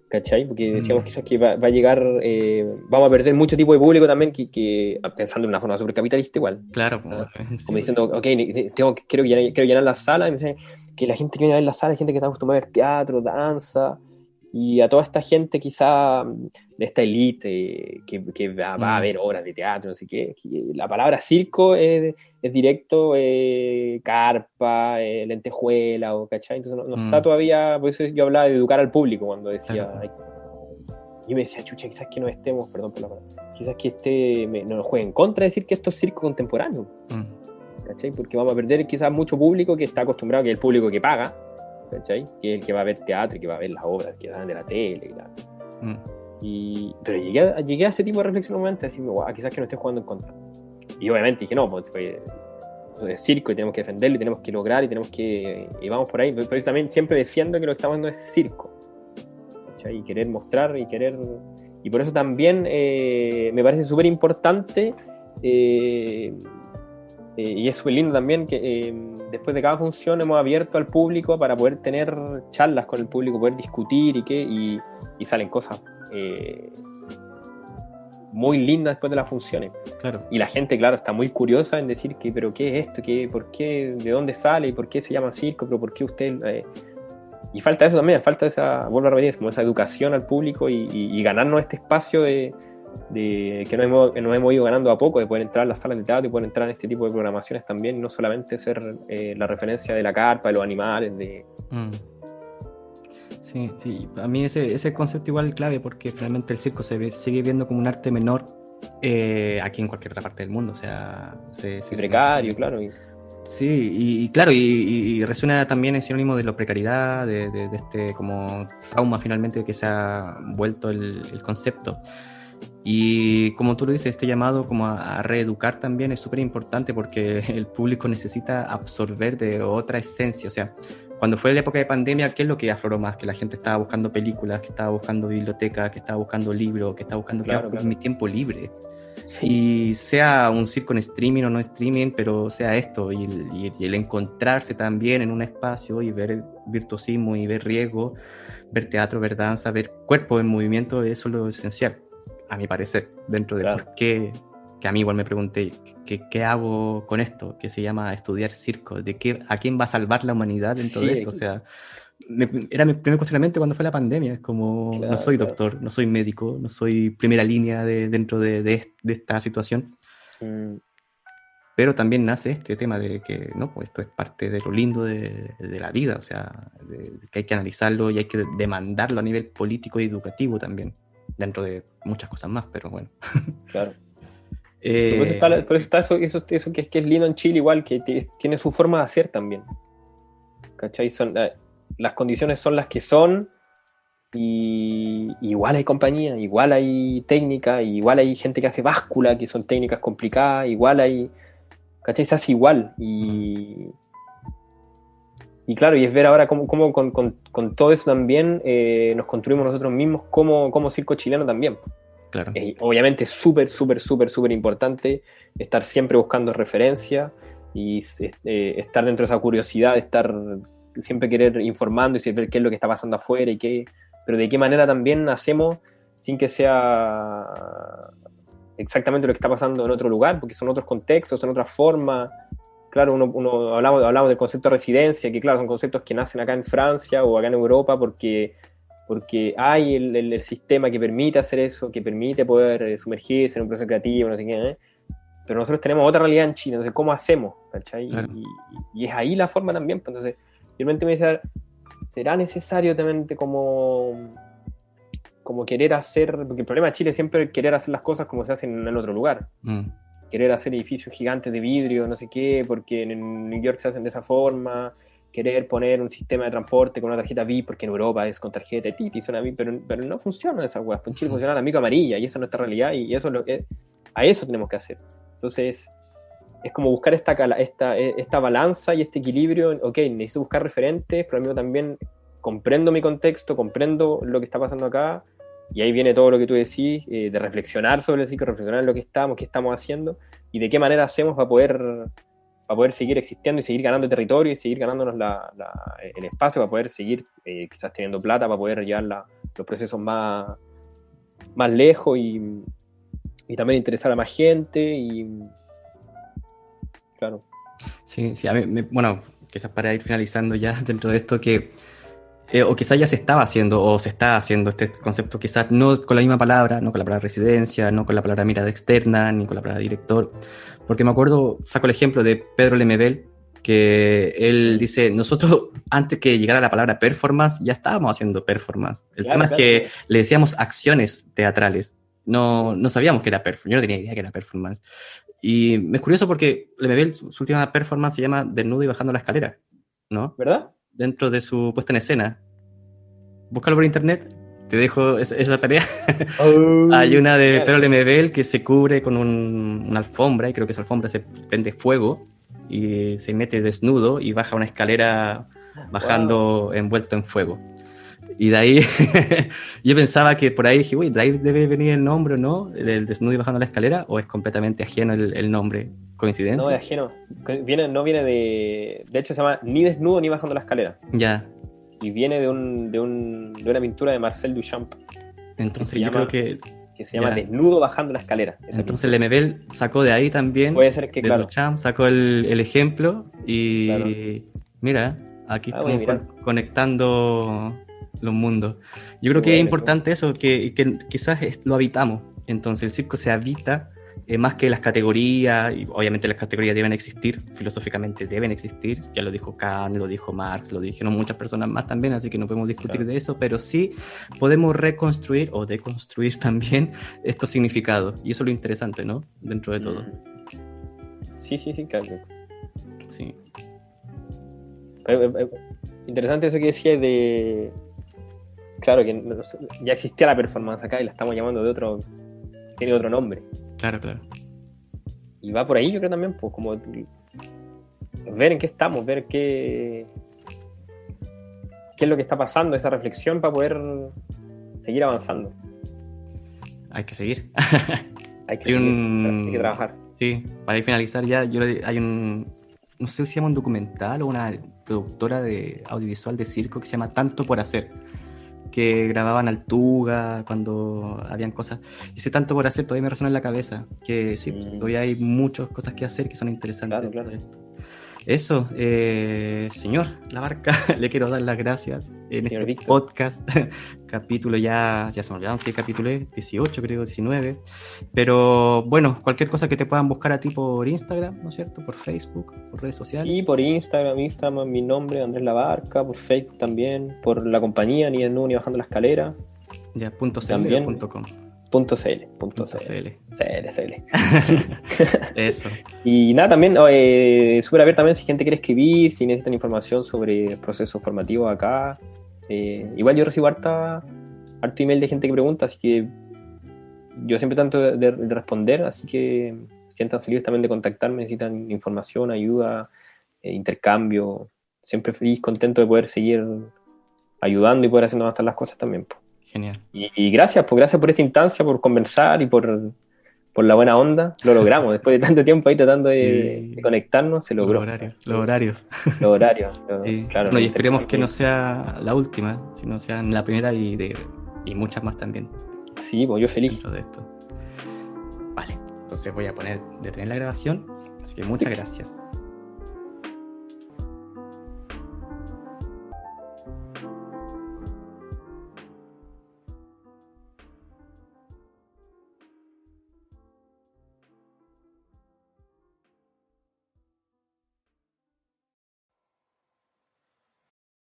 ¿Cachai? Porque decíamos quizás que va a llegar, vamos a perder mucho tipo de público también, que pensando de una forma súper capitalista igual. Claro. Como diciendo, ok, quiero llenar la sala, y me dicen que la gente que viene a ver la sala es gente que está acostumbrada a ver teatro, danza, y a toda esta gente quizá de esta élite que va a ver obras de teatro, no sé qué, la palabra circo es directo, carpa, lentejuela, ¿cachai? Entonces no está todavía, por eso yo hablaba de educar al público cuando decía, yo me decía, chucha, quizás que no estemos, perdón por la palabra, quizás que no nos juegue en contra de decir que esto es circo contemporáneo, ¿cachai? Porque vamos a perder quizás mucho público que está acostumbrado, que es el público que paga, ¿cachai? Que es el que va a ver teatro y que va a ver las obras que dan de la tele pero llegué a ese tipo de reflexión un momento y decirme, quizás que no esté jugando en contra, y obviamente dije, no, pues es circo y tenemos que defenderlo y tenemos que lograr y vamos por ahí, pero yo también siempre defiendo que lo que estamos haciendo es circo, ¿cachai? Y querer mostrar y por eso también me parece súper importante y es súper lindo también que después de cada función hemos abierto al público para poder tener charlas con el público, poder discutir y salen cosas muy lindas después de las funciones. Claro. Y la gente, claro, está muy curiosa en decir que, pero ¿qué es esto? ¿Por qué? ¿De dónde sale? ¿Por qué se llama circo? ¿Pero por qué usted...? Y falta eso también, falta esa, vuelvo a repetir, como esa educación al público y ganarnos este espacio de que nos hemos ido ganando a poco, de poder entrar a las salas de teatro y poder entrar en este tipo de programaciones también, y no solamente ser la referencia de la carpa, de los animales, Sí, sí, a mí ese concepto igual clave, porque realmente el circo sigue viendo como un arte menor aquí en cualquier otra parte del mundo, o sea... precario, claro. Sí, y claro, y resuena también el sinónimo de la precariedad, de este como trauma finalmente que se ha vuelto el concepto. Y como tú lo dices, este llamado como a reeducar también es súper importante, porque el público necesita absorber de otra esencia. O sea, cuando fue la época de pandemia, ¿qué es lo que afloró más? Que la gente estaba buscando películas, que estaba buscando bibliotecas, que estaba buscando libros, que estaba buscando qué hago con mi tiempo libre. Sí. Y sea un circo en streaming o no streaming, pero sea esto, y el encontrarse también en un espacio y ver virtuosismo y ver riesgo, ver teatro, ver danza, ver cuerpo en movimiento, eso es lo esencial, a mi parecer, dentro de por qué, que a mí igual me pregunté, ¿qué hago con esto? Que se llama estudiar circo, ¿a quién va a salvar la humanidad dentro de esto? O sea, era mi primer cuestionamiento cuando fue la pandemia, es como, claro, no soy doctor, no soy médico, no soy primera línea dentro de esta situación, pero también nace este tema de que, no, pues esto es parte de lo lindo de la vida, o sea, que hay que analizarlo y hay que demandarlo a nivel político y educativo también, dentro de muchas cosas más, pero bueno. Claro. Por eso está eso que es lindo en Chile, igual, que tiene su forma de hacer también, ¿cachai? Las condiciones son las que son, y igual hay compañía, igual hay técnica, igual hay gente que hace báscula, que son técnicas complicadas, igual hay, ¿cachai? Se hace igual, y claro, y es ver ahora cómo con todo eso también nos construimos nosotros mismos como circo chileno también. Claro. Obviamente es súper importante estar siempre buscando referencia y estar dentro de esa curiosidad, de estar siempre querer informando y ver qué es lo que está pasando afuera pero de qué manera también hacemos sin que sea exactamente lo que está pasando en otro lugar, porque son otros contextos, son otras formas. Claro, hablamos del concepto de residencia, que claro, son conceptos que nacen acá en Francia o acá en Europa porque hay el sistema que permite hacer eso, que permite poder sumergirse en un proceso creativo, no sé qué, pero nosotros tenemos otra realidad en Chile, entonces ¿cómo hacemos? ¿Cachai? Claro. Y es ahí la forma también, pues, entonces realmente me dice, ¿será necesario también como querer hacer, porque el problema de Chile es siempre querer hacer las cosas como se hacen en otro lugar, querer hacer edificios gigantes de vidrio, no sé qué, porque en New York se hacen de esa forma, querer poner un sistema de transporte con una tarjeta VIP, porque en Europa es con tarjeta TITI, suena VIP, pero no funciona esa hueá. En Chile funciona la micro amarilla, y esa es nuestra realidad, y eso es lo que a eso tenemos que hacer. Entonces es como buscar esta balanza y este equilibrio. Ok, necesito buscar referentes, pero al mismo también comprendo mi contexto, comprendo lo que está pasando acá, y ahí viene todo lo que tú decís, de reflexionar sobre el ciclo, reflexionar en lo que estamos haciendo, y de qué manera hacemos para poder seguir existiendo y seguir ganando territorio y seguir ganándonos el espacio para poder seguir quizás teniendo plata, para poder llevar los procesos más lejos y también interesar a más gente y claro. Sí, a mí, bueno, quizás para ir finalizando ya dentro de esto, que o quizás ya se estaba haciendo o se está haciendo este concepto, quizás no con la misma palabra, no con la palabra residencia, no con la palabra mirada externa, ni con la palabra director, porque me acuerdo, saco el ejemplo de Pedro Lemebel, que él dice, nosotros antes que llegara la palabra performance, ya estábamos haciendo performance. El tema es que le decíamos acciones teatrales, no sabíamos que era performance, yo no tenía idea que era performance. Y es curioso porque Lemebel, su última performance se llama Desnudo y bajando la escalera, ¿no? ¿Verdad? Dentro de su puesta en escena. Búscalo por internet, te dejo esa tarea. Hay una de Pedro Lemebel que se cubre con una alfombra, y creo que esa alfombra se prende fuego y se mete desnudo y baja una escalera bajando envuelto en fuego. Y de ahí yo pensaba que por ahí dije, uy, de ahí debe venir el nombre, ¿o no? Del desnudo y bajando la escalera, o es completamente ajeno el nombre. ¿Coincidencia? No, es ajeno. No viene de hecho se llama ni desnudo ni bajando la escalera. Ya. Y viene de una pintura de Marcel Duchamp. Entonces yo creo que que se llama Ya. Desnudo bajando la escalera. Esa Entonces el MBL sacó de ahí también, puede ser que, de claro. Duchamp, sacó el ejemplo y Claro. mira, aquí Ah, voy a estamos mirar. conectando los mundos. Yo creo Qué que es bueno, importante eso, que quizás lo habitamos. Entonces el circo se habita más que las categorías, y obviamente las categorías deben existir, filosóficamente deben existir, ya lo dijo Kant, lo dijo Marx, lo dijeron muchas personas más también, así que no podemos discutir Claro. de eso, pero sí podemos reconstruir o deconstruir también estos significados, y eso es lo interesante, ¿no? Dentro de todo. Sí, claro. Sí. Interesante eso que decías de... Claro, que ya existía la performance acá y la estamos llamando de otro... Tiene otro nombre. Claro, claro. Y va por ahí, yo creo también, pues, como ver en qué estamos, ver qué es lo que está pasando, esa reflexión para poder seguir avanzando. Hay que seguir. Hay que, Hay hay que trabajar. Sí, para ir finalizar ya, hay no sé si se llama un documental o una productora de audiovisual de circo que se llama Tanto por Hacer, que grababan Altuga cuando habían cosas. Ese Tanto por Hacer todavía me resuena en la cabeza, que sí, pues, todavía hay muchas cosas que hacer que son interesantes. Claro. Eso, señor Labarca, le quiero dar las gracias en Señor este Víctor. podcast, capítulo ya se me olvidaron qué capítulo es, 18 creo, 19, pero bueno, cualquier cosa que te puedan buscar a ti por Instagram, ¿no es cierto? Por Facebook, por redes sociales. Sí, por Instagram, mi nombre, Andrés Labarca, por Facebook también, por la compañía, ni desnudo ni bajando la escalera. Ya, .cl También. o .com. .cl. CL. Eso. Y nada, también súper abierto también si gente quiere escribir, si necesitan información sobre procesos formativos acá. Igual yo recibo harto email de gente que pregunta, así que yo siempre trato de responder, así que siéntanse libres también de contactarme, necesitan información, ayuda, intercambio. Siempre feliz, contento de poder seguir ayudando y poder haciendo avanzar las cosas también, po. Genial. Y gracias por esta instancia, por conversar y por la buena onda. Lo logramos, después de tanto tiempo ahí tratando de conectarnos, se logró. Los horarios. Los horarios, Sí. claro. Bueno, y esperemos que no sea la última, sino sea la primera y muchas más también. Sí, pues yo feliz. Dentro de esto. Vale, entonces voy a detener la grabación, así que muchas gracias.